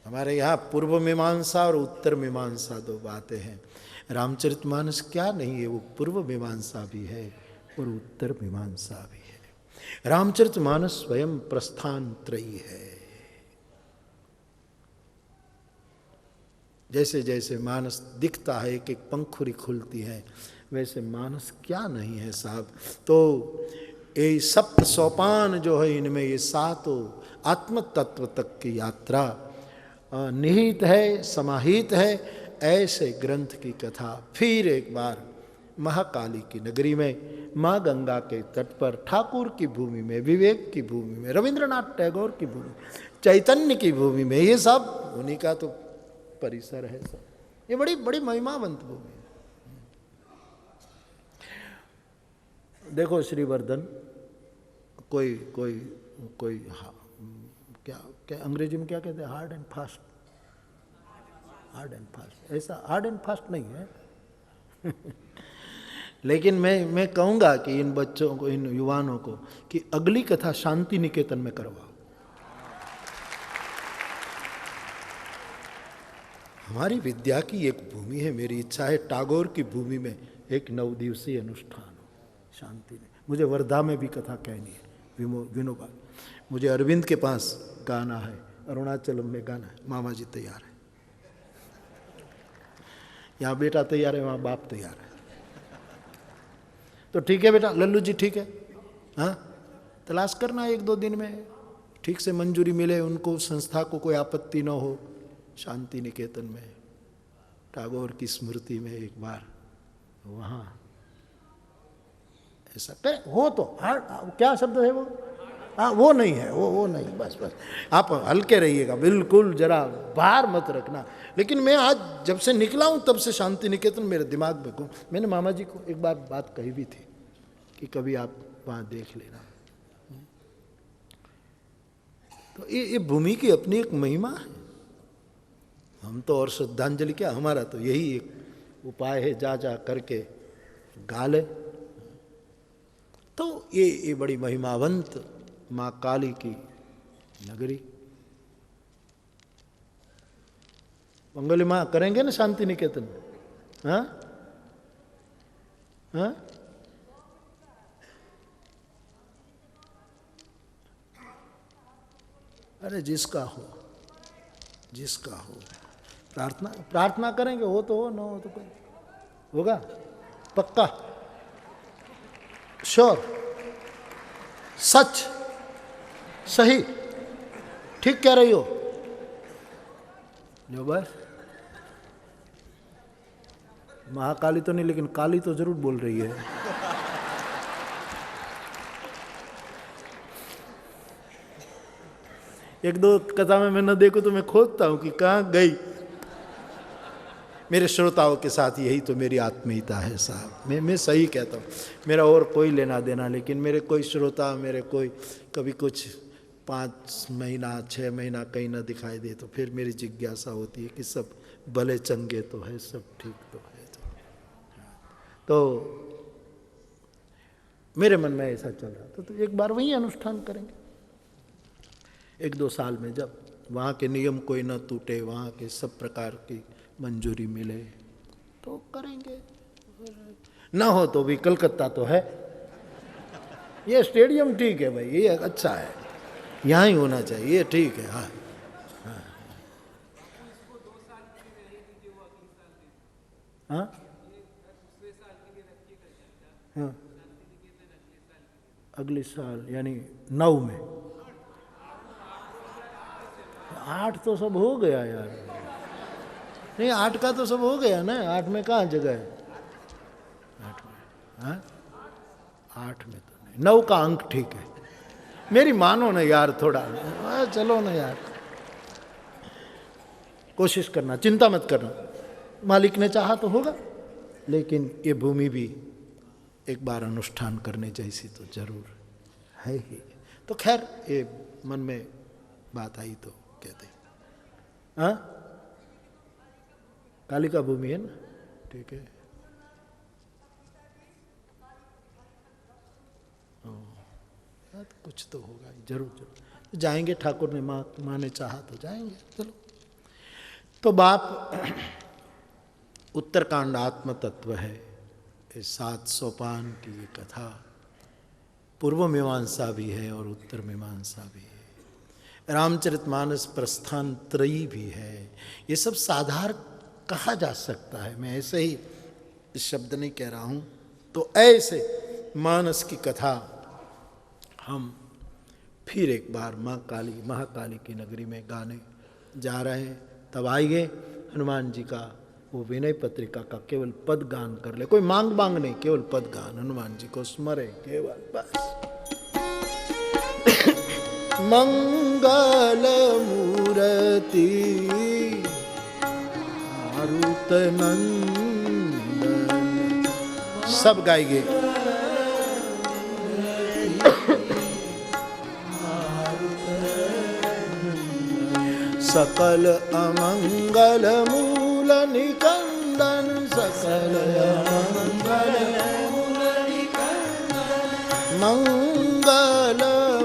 हमारे यहाँ पूर्व मीमांसा और उत्तर मीमांसा 2 बातें हैं। रामचरितमानस क्या नहीं है, वो पूर्व मीमांसा भी है और उत्तर मीमांसा भी है। रामचरितमानस स्वयं प्रस्थान त्रयी है। जैसे जैसे मानस दिखता है एक एक पंखुड़ी खुलती है, वैसे मानस क्या नहीं है साहब। तो ये 7 सोपान जो है इनमें ये 7 आत्म तत्व तक की यात्रा निहित है, समाहित है। ऐसे ग्रंथ की कथा फिर एक बार महाकाली की नगरी में, माँ गंगा के तट पर, ठाकुर की भूमि में, विवेक की भूमि में, रविंद्रनाथ टैगोर की भूमि, चैतन्य की भूमि में, ये सब उन्हीं का तो परिसर है सब। ये बड़ी बड़ी महिमावंत भूमि है। देखो श्रीवर्धन, कोई कोई कोई क्या क्या अंग्रेजी में क्या कहते हैं, hard and fast, hard and fast, ऐसा हार्ड एंड फास्ट नहीं है। लेकिन मैं कहूँगा कि इन बच्चों को, इन युवाओं को कि अगली कथा शांति निकेतन में करवाओ। हमारी विद्या की एक भूमि है, मेरी इच्छा है टैगोर की भूमि में एक 9 दिवसीय अनुष्ठान हो शांति में। मुझे वर्धा में भी कथा कहनी है, विनोबा। मुझे अरविंद के पास गाना है, अरुणाचलम में गाना है, मामा जी तैयार है, यहाँ बेटा तैयार है, वहाँ बाप तैयार है। तो ठीक है बेटा, लल्लू जी ठीक है, हाँ तलाश करना 1-2 दिन में ठीक से मंजूरी मिले, उनको संस्था को कोई आपत्ति न हो। शांति निकेतन में टैगोर की स्मृति में एक बार वहाँ ऐसा हो तो क्या शब्द है वो, हाँ वो नहीं है, वो नहीं, बस बस आप हल्के रहिएगा, बिल्कुल जरा भार मत रखना। लेकिन मैं आज जब से निकला हूँ तब से शांति निकेतन मेरे दिमाग में को, मैंने मामा जी को एक बार बात कही भी थी कि कभी आप वहाँ देख लेना। तो ये भूमि की अपनी एक महिमा है। हम तो और श्रद्धांजलि क्या, हमारा तो यही एक उपाय है, जा जा करके गा ले। तो ये बड़ी महिमावंत माँ काली की नगरी। मंगल माँ करेंगे ना शांति निकेतन? हाँ हाँ, अरे जिसका हो, जिसका हो, प्रार्थना करेंगे, हो तो हो, ना हो तो कोई होगा, पक्का, श्योर, सच, सही, ठीक कह रही हो जो बस। महाकाली तो नहीं, लेकिन काली तो जरूर बोल रही है। एक दो कथा में मैं न देखूं तो मैं खोजता हूं कि कहां गई। मेरे श्रोताओं के साथ यही तो मेरी आत्मीयता है साहब, मैं सही कहता हूँ, मेरा और कोई लेना देना, लेकिन मेरे कोई श्रोता, मेरे कोई कभी कुछ 5 महीना 6 महीना कहीं ना दिखाई दे तो फिर मेरी जिज्ञासा होती है कि सब भले चंगे तो है, सब ठीक तो है। तो मेरे मन में ऐसा चल रहा था, तो एक बार वही अनुष्ठान करेंगे 1-2 साल में, जब वहाँ के नियम कोई न टूटे, वहाँ के सब प्रकार की मंजूरी मिले तो करेंगे। ना हो तो भी कलकत्ता तो है, ये स्टेडियम ठीक है भाई, ये अच्छा है, यहाँ ही होना चाहिए, ये ठीक है। हाँ हाँ हाँ, अगले साल यानी 9 में। 8 तो सब हो गया यार, नहीं 8 का तो सब हो गया ना, 8 में कहाँ जगह है? 8 में, हाँ 8 में तो नहीं, 9 का अंक ठीक है, मेरी मानो ना यार थोड़ा, चलो ना यार, कोशिश करना, चिंता मत करना, मालिक ने चाहा तो होगा। लेकिन ये भूमि भी एक बार अनुष्ठान करने जैसी तो जरूर है ही। तो खैर ये मन में बात आई तो कहते, हाँ कालिका भूमि है ना, ठीक है। तो कुछ तो होगा जरूर जरूर, तो जाएंगे, ठाकुर ने माँ ने चाहा तो जाएंगे, चलो। तो बाप उत्तरकांड आत्म तत्व है, इस 7 सोपान की ये कथा पूर्व मीमांसा भी है और उत्तर मीमांसा भी है, रामचरितमानस प्रस्थान त्रयी भी है। ये सब साधार कहा जा सकता है, मैं ऐसे ही इस शब्द नहीं कह रहा हूँ। तो ऐसे मानस की कथा हम फिर एक बार माँ काली महाकाली की नगरी में गाने जा रहे हैं। तब आइए हनुमान जी का वो विनय पत्रिका का केवल पद गान कर ले, कोई मांग नहीं, केवल पद गान, हनुमान जी को स्मरे केवल बस। मंगल मूर्ति मारुत नंदन, सब गाएंगे। सकल अमंगल मूल निकंदन, सकल अमंगल मूल निकंदन, मंगल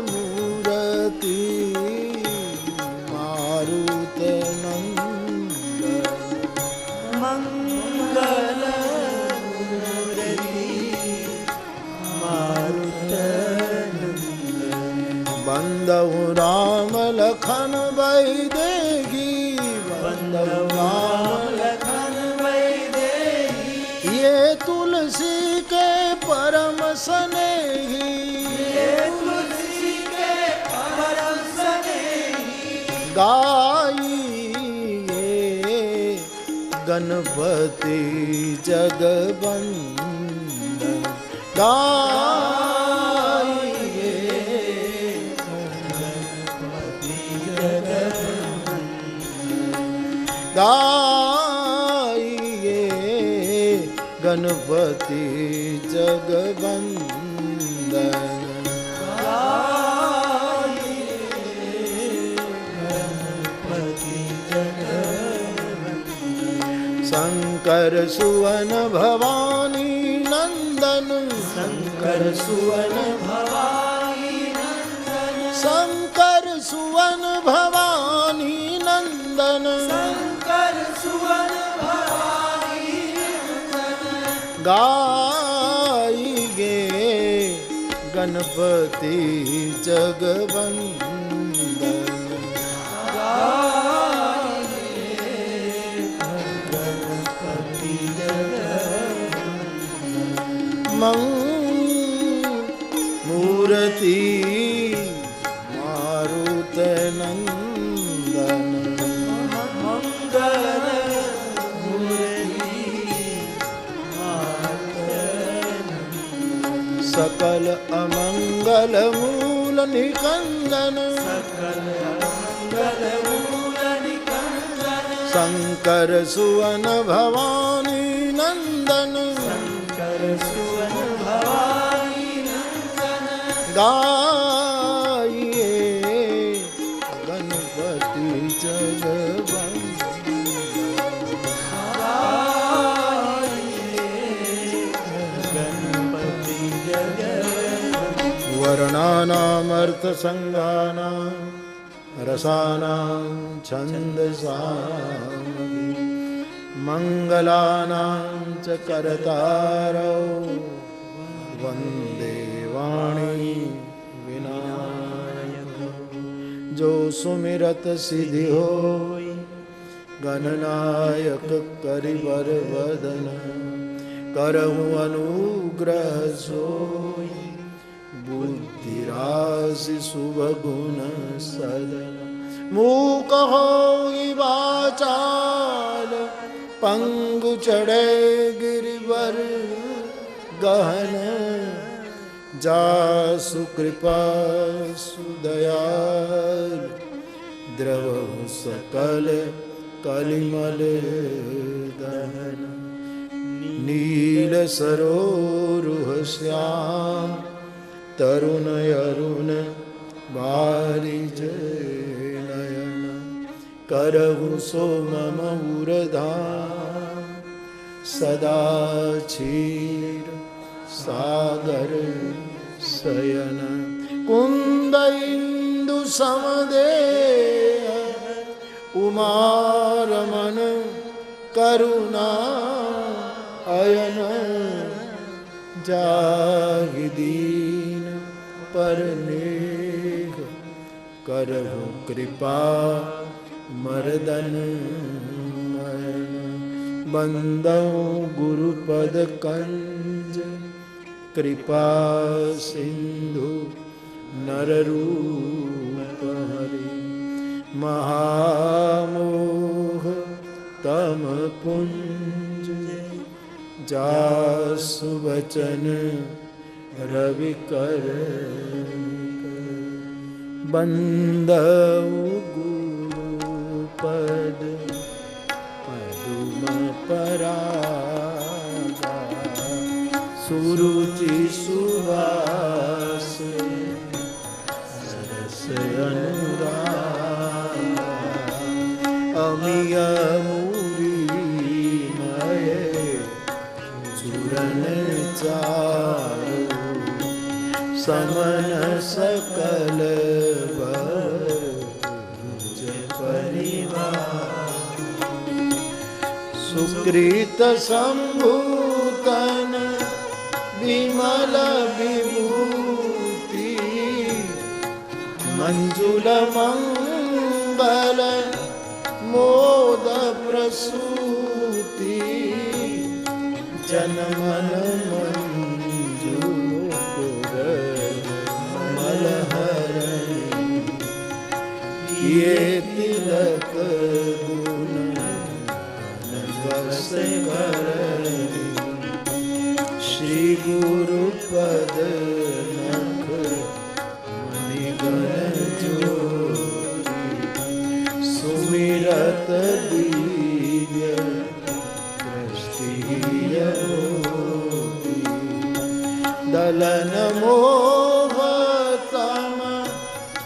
मूर्ति मारुत नंदन, मंगल मूर्ति मारुत नंदन, बंदहु राम लखन वैदेही, बंदहु राम लखन वैदेही, ये तुलसी के परम स्नेही, ये तुलसी के परम स्नेही, गाइए गणपति जगवंदन, गाइए गाइए गणपति जगवंदन। शंकर सुवन भवानी नंदन, शंकर सुवन भवानी नंदन, शंकर सुवन भवानी नंदन, शंकर सुवन भवानी नंदन। गाइए गणपति जगवंदन। मूर्ति मारुत नंदन, मंगल मूर्ति सकल अमंगल मूल निकंदन, सकल मंगल मूल निकंदन। शंकर सुवन भवानी नंदन, शंकर सुवन भवानी नंदन। गाइए गणपति जगवंदन। गणपति जगवंदन। वर्णानामर्थ संज्ञानां रसानां छन्दसां मंगलानां च करतारौ वंदे वाणी विनायक। जो सुमिरत सिद्धि होय गणनायक करिवर वदन, करहु अनुग्रह सोय बुद्धि राशि शुभ गुण सदन। मूक होई वाचाल पंगु चढ़े गिरिवर गहन, जासु कृपा सुदयाल द्रवहु सकल कलिमल दहन। नील सरोरुह श्याम तरुण अरुण बारिज नयन, करहु सो मम उरधाम सदा क्षीर सागर शयन। कुंद इंदु समदेह उमारमन करुणा अयन, जाहि दीन परनेह करहु कृपा मर्दन मयन। बंदौ गुरुपद कंज कृपा सिंधु नररूप हरि, महामोह तम पुंज जासु वचन रवि कर। बंदौ गुरुपद पदुम परागा, सुरुचि सुवास सरस अनुरागा। अमिय मुरीमय चूरन चारु, समन सकल भुज परिवार। सुकृत संभूतन विमल विभूति, मंजुल मंगल मोद प्रसूति। जनमन मंजूर मलहरण, ये तिलक गुण वस करणी। श्री गुरुपद नख मणिगण जोरी, सुमिरत दी मलन मोह तम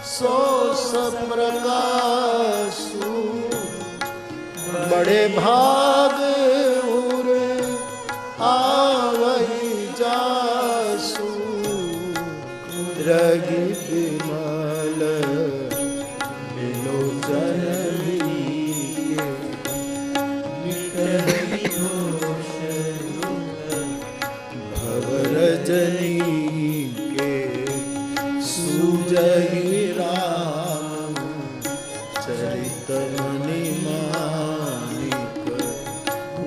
सो प्रकाशु, बड़े भाग उर आवहि जासु, रगि विमल विलोचन भवरजनी के सूजहि राम चरित मणि मानिक,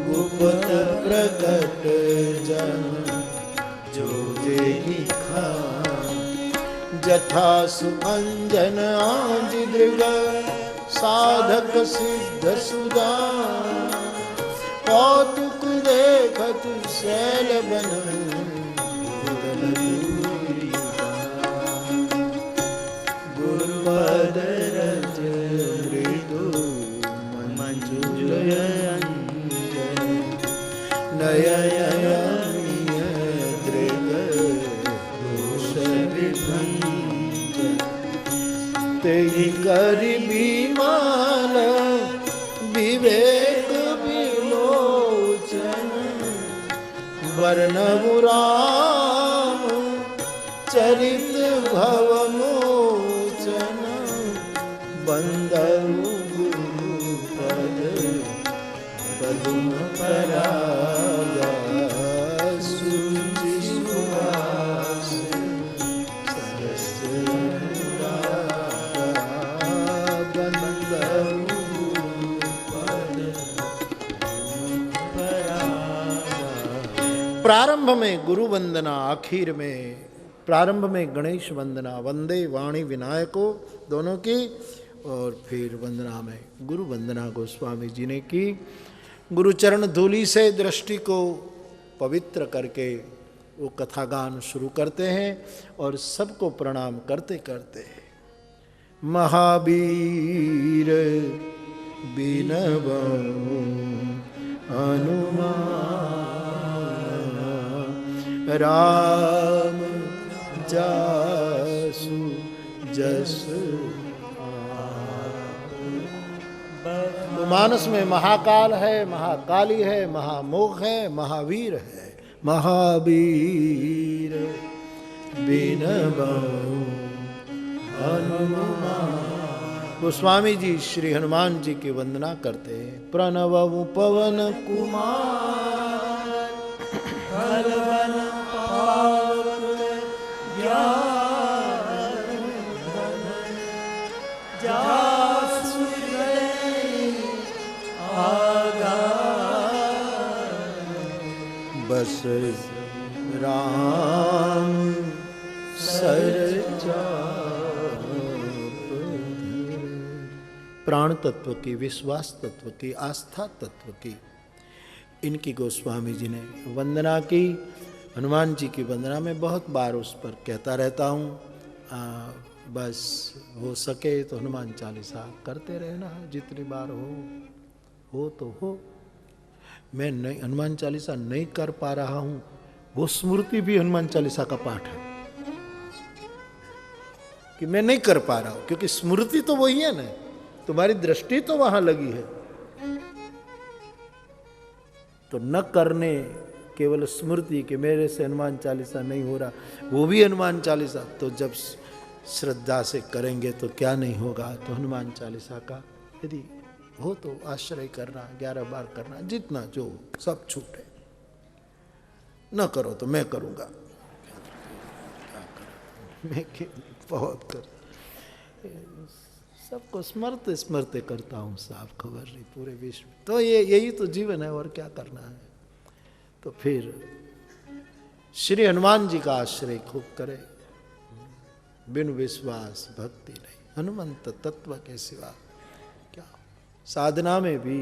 गुप्त प्रकट जन जो जेहि खान, जथा सुअंजन आदि दृग साधक सिद्ध सुदा, कौतुक देखत शैल बन गुरुपद रज मृदु मंजुल नयन दृग दोष विभंजन, तेहि करि विमल विवेक विलोचन, वर्णमु राम चरित भव मोचन, बंदरु गुरुपद पदुम परागा, सुचि सुहास सरस अनुरागा, बंदरु गुरुपद परागा। प्रारंभ में गुरु वंदना, आखिर में प्रारंभ में गणेश वंदना, वंदे वाणी विनायको दोनों की, और फिर वंदना में गुरु वंदना गोस्वामी जी ने की। गुरु चरण धूलि से दृष्टि को पवित्र करके वो कथागान शुरू करते हैं और सबको प्रणाम करते करते, महावीर बिनवउ हनुमान, राम जासु जस। तो मानस में महाकाल है, महाकाली है, महामोह है, महावीर है। महावीर बिनवउ हनुमान। गोस्वामी जी श्री हनुमान जी की वंदना करते हैं। प्रणवउ पवन कुमार, हरवन पावन ज्ञान धन, जासु हृदय आगार, बस राम सर चाप। प्राण तत्व की, विश्वास तत्व की, आस्था तत्व की इनकी गोस्वामी जी ने वंदना की। हनुमान जी की वंदना में बहुत बार उस पर कहता रहता हूँ, बस हो सके तो हनुमान चालीसा करते रहना, जितनी बार हो तो हो। मैं नहीं हनुमान चालीसा नहीं कर पा रहा हूँ, वो स्मृति भी हनुमान चालीसा का पाठ है कि मैं नहीं कर पा रहा हूँ, क्योंकि स्मृति तो वही है ना, तुम्हारी दृष्टि तो वहां लगी है। तो न करने केवल स्मृति कि मेरे से हनुमान चालीसा नहीं हो रहा, वो भी हनुमान चालीसा, तो जब श्रद्धा से करेंगे तो क्या नहीं होगा। तो हनुमान चालीसा का यदि हो तो आश्रय करना, 11 बार करना, जितना जो सब छूटे। न करो तो मैं करूँगा, मैं बहुत कर सबको स्मरते स्मरते करता हूँ, साफ खबर नहीं पूरे विश्व। तो यही तो जीवन है, और क्या करना है। तो फिर श्री हनुमान जी का आश्रय खूब करे। बिन विश्वास भक्ति नहीं, हनुमंत तत्व के सिवा क्या। साधना में भी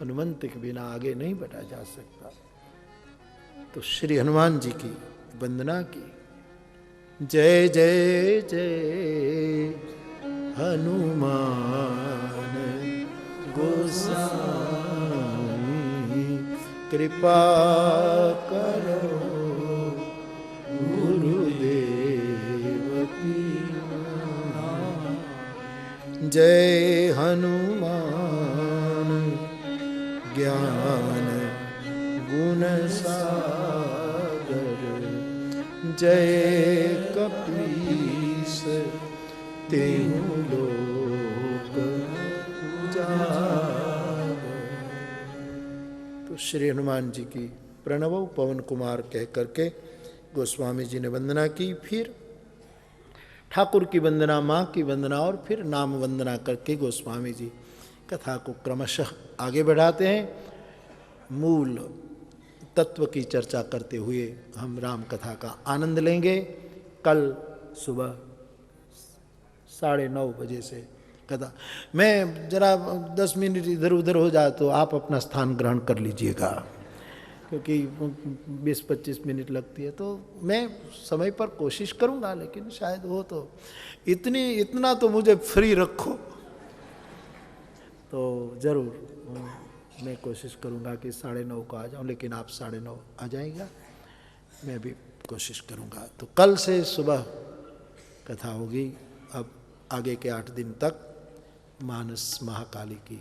हनुमंत के बिना आगे नहीं बढ़ा जा सकता। तो श्री हनुमान जी की वंदना की। जय जय जय हनुमान गोसाई, कृपा करो गुरु जय हनुमान ज्ञान गुण सागर, जय कपीस तेहु लोक उजागर। तो श्री हनुमान जी की प्रणव पवन कुमार कह करके गोस्वामी जी ने वंदना की। फिर ठाकुर की वंदना, माँ की वंदना और फिर नाम वंदना करके गोस्वामी जी कथा को क्रमशः आगे बढ़ाते हैं। मूल तत्व की चर्चा करते हुए हम राम कथा का आनंद लेंगे। कल सुबह 9:30 बजे से कथा। मैं जरा 10 मिनट इधर उधर हो जाए तो आप अपना स्थान ग्रहण कर लीजिएगा, क्योंकि 20-25 मिनट लगती है। तो मैं समय पर कोशिश करूंगा, लेकिन शायद हो तो इतना तो मुझे फ्री रखो, तो ज़रूर मैं कोशिश करूंगा कि 9:30 को आ जाऊं, लेकिन आप 9:30 आ जाएगा, मैं भी कोशिश करूंगा। तो कल से सुबह कथा होगी। अब आगे के 8 दिन तक मानस महाकाली की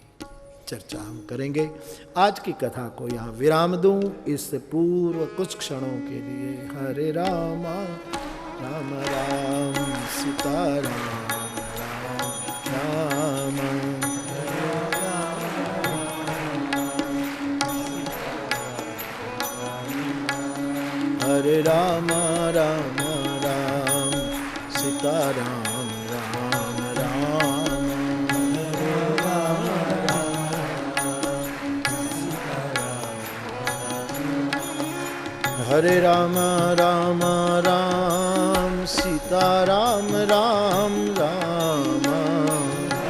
चर्चा हम करेंगे। आज की कथा को यहाँ विराम दूं। इससे पूर्व कुछ क्षणों के लिए हरे रामा राम राम सीताराम राम हरे राम राम राम सीताराम राम राम हरे राम राम राम सीताराम राम राम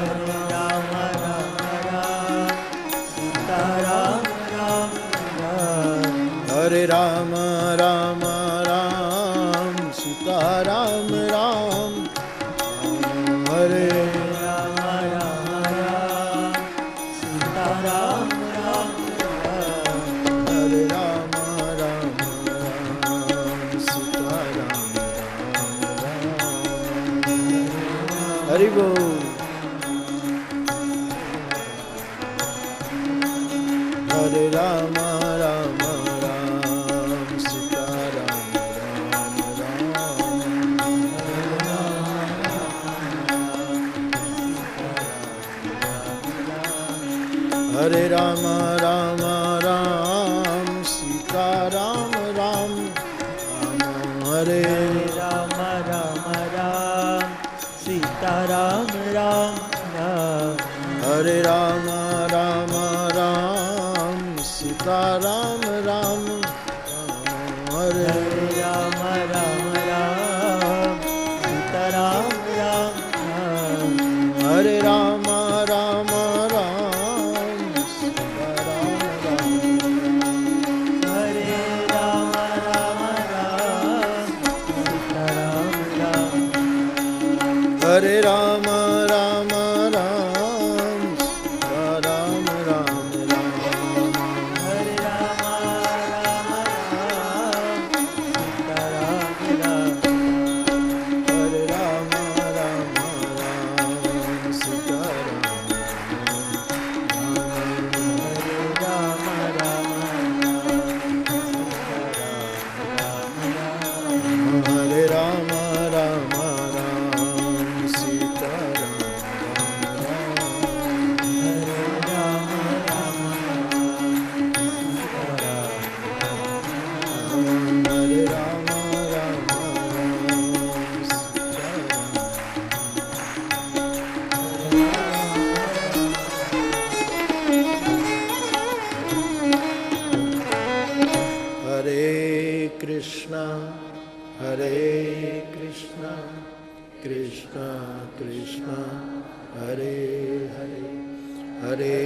हरे राम राम राम सीताराम राम राम हरे राम राम राम सीताराम राम हरे राम राम राम सीताराम राम राम हरे राम राम राम सीताराम राम राम हरि बोल। हरे राम राम राम सीताराम राम राम हरे राम राम राम सीताराम राम राम हरे राम राम राम सीताराम राम राम हरे राम राम राम सीताराम राम राम हरे राम राम राम सीताराम राम राम हरे राम राम राम सीताराम राम हरे राम राम राम सीताराम राम हरे राम राम राम सीताराम राम राम हरे राम राम राम सीताराम राम हरे राम राम राम सीताराम राम हरे राम राम राम सीताराम हरे राम राम राम सीताराम हरे कृष्णा कृष्णा कृष्णा हरे हरे हरे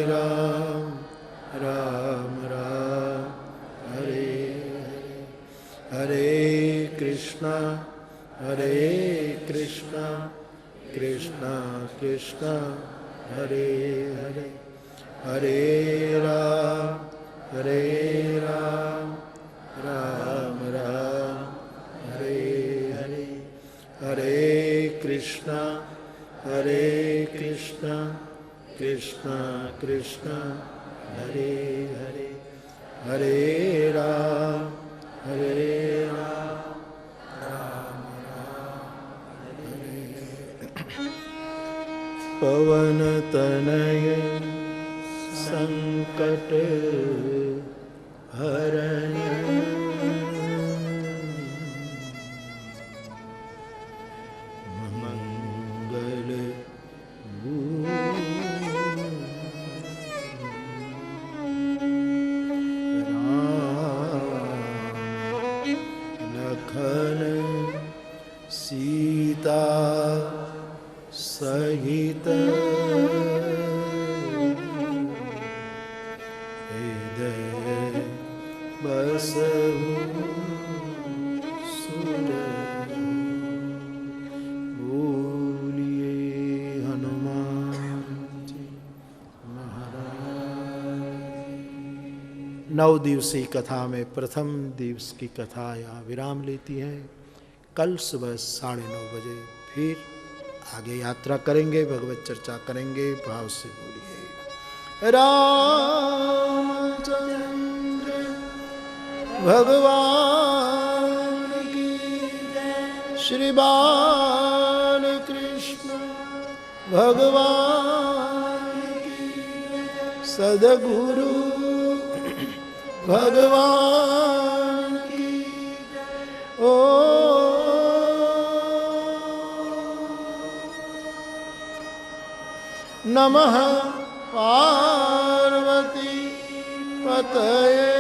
राम राम राम हरे हरे हरे कृष्णा कृष्णा कृष्णा हरे हरे हरे राम राम राम हरे हरे हरे कृष्णा कृष्णा कृष्णा हरे हरे, हरे राम राम हरे पवन तनय संकट हरण मंगल लखन सीता सहित हृदय बसहु सुर बोलिए हनुमान जी महाराज। 9 दिवसीय कथा में प्रथम दिवस की कथा यहाँ विराम लेती है। कल सुबह 9:30 बजे फिर आगे यात्रा करेंगे, भगवत चर्चा करेंगे। भाव से बोलिए रामचंद्र भगवान की जय, श्री बाल कृष्ण भगवान की जय, सद्गुरु भगवान की जय। ओ नमः पार्वती पतये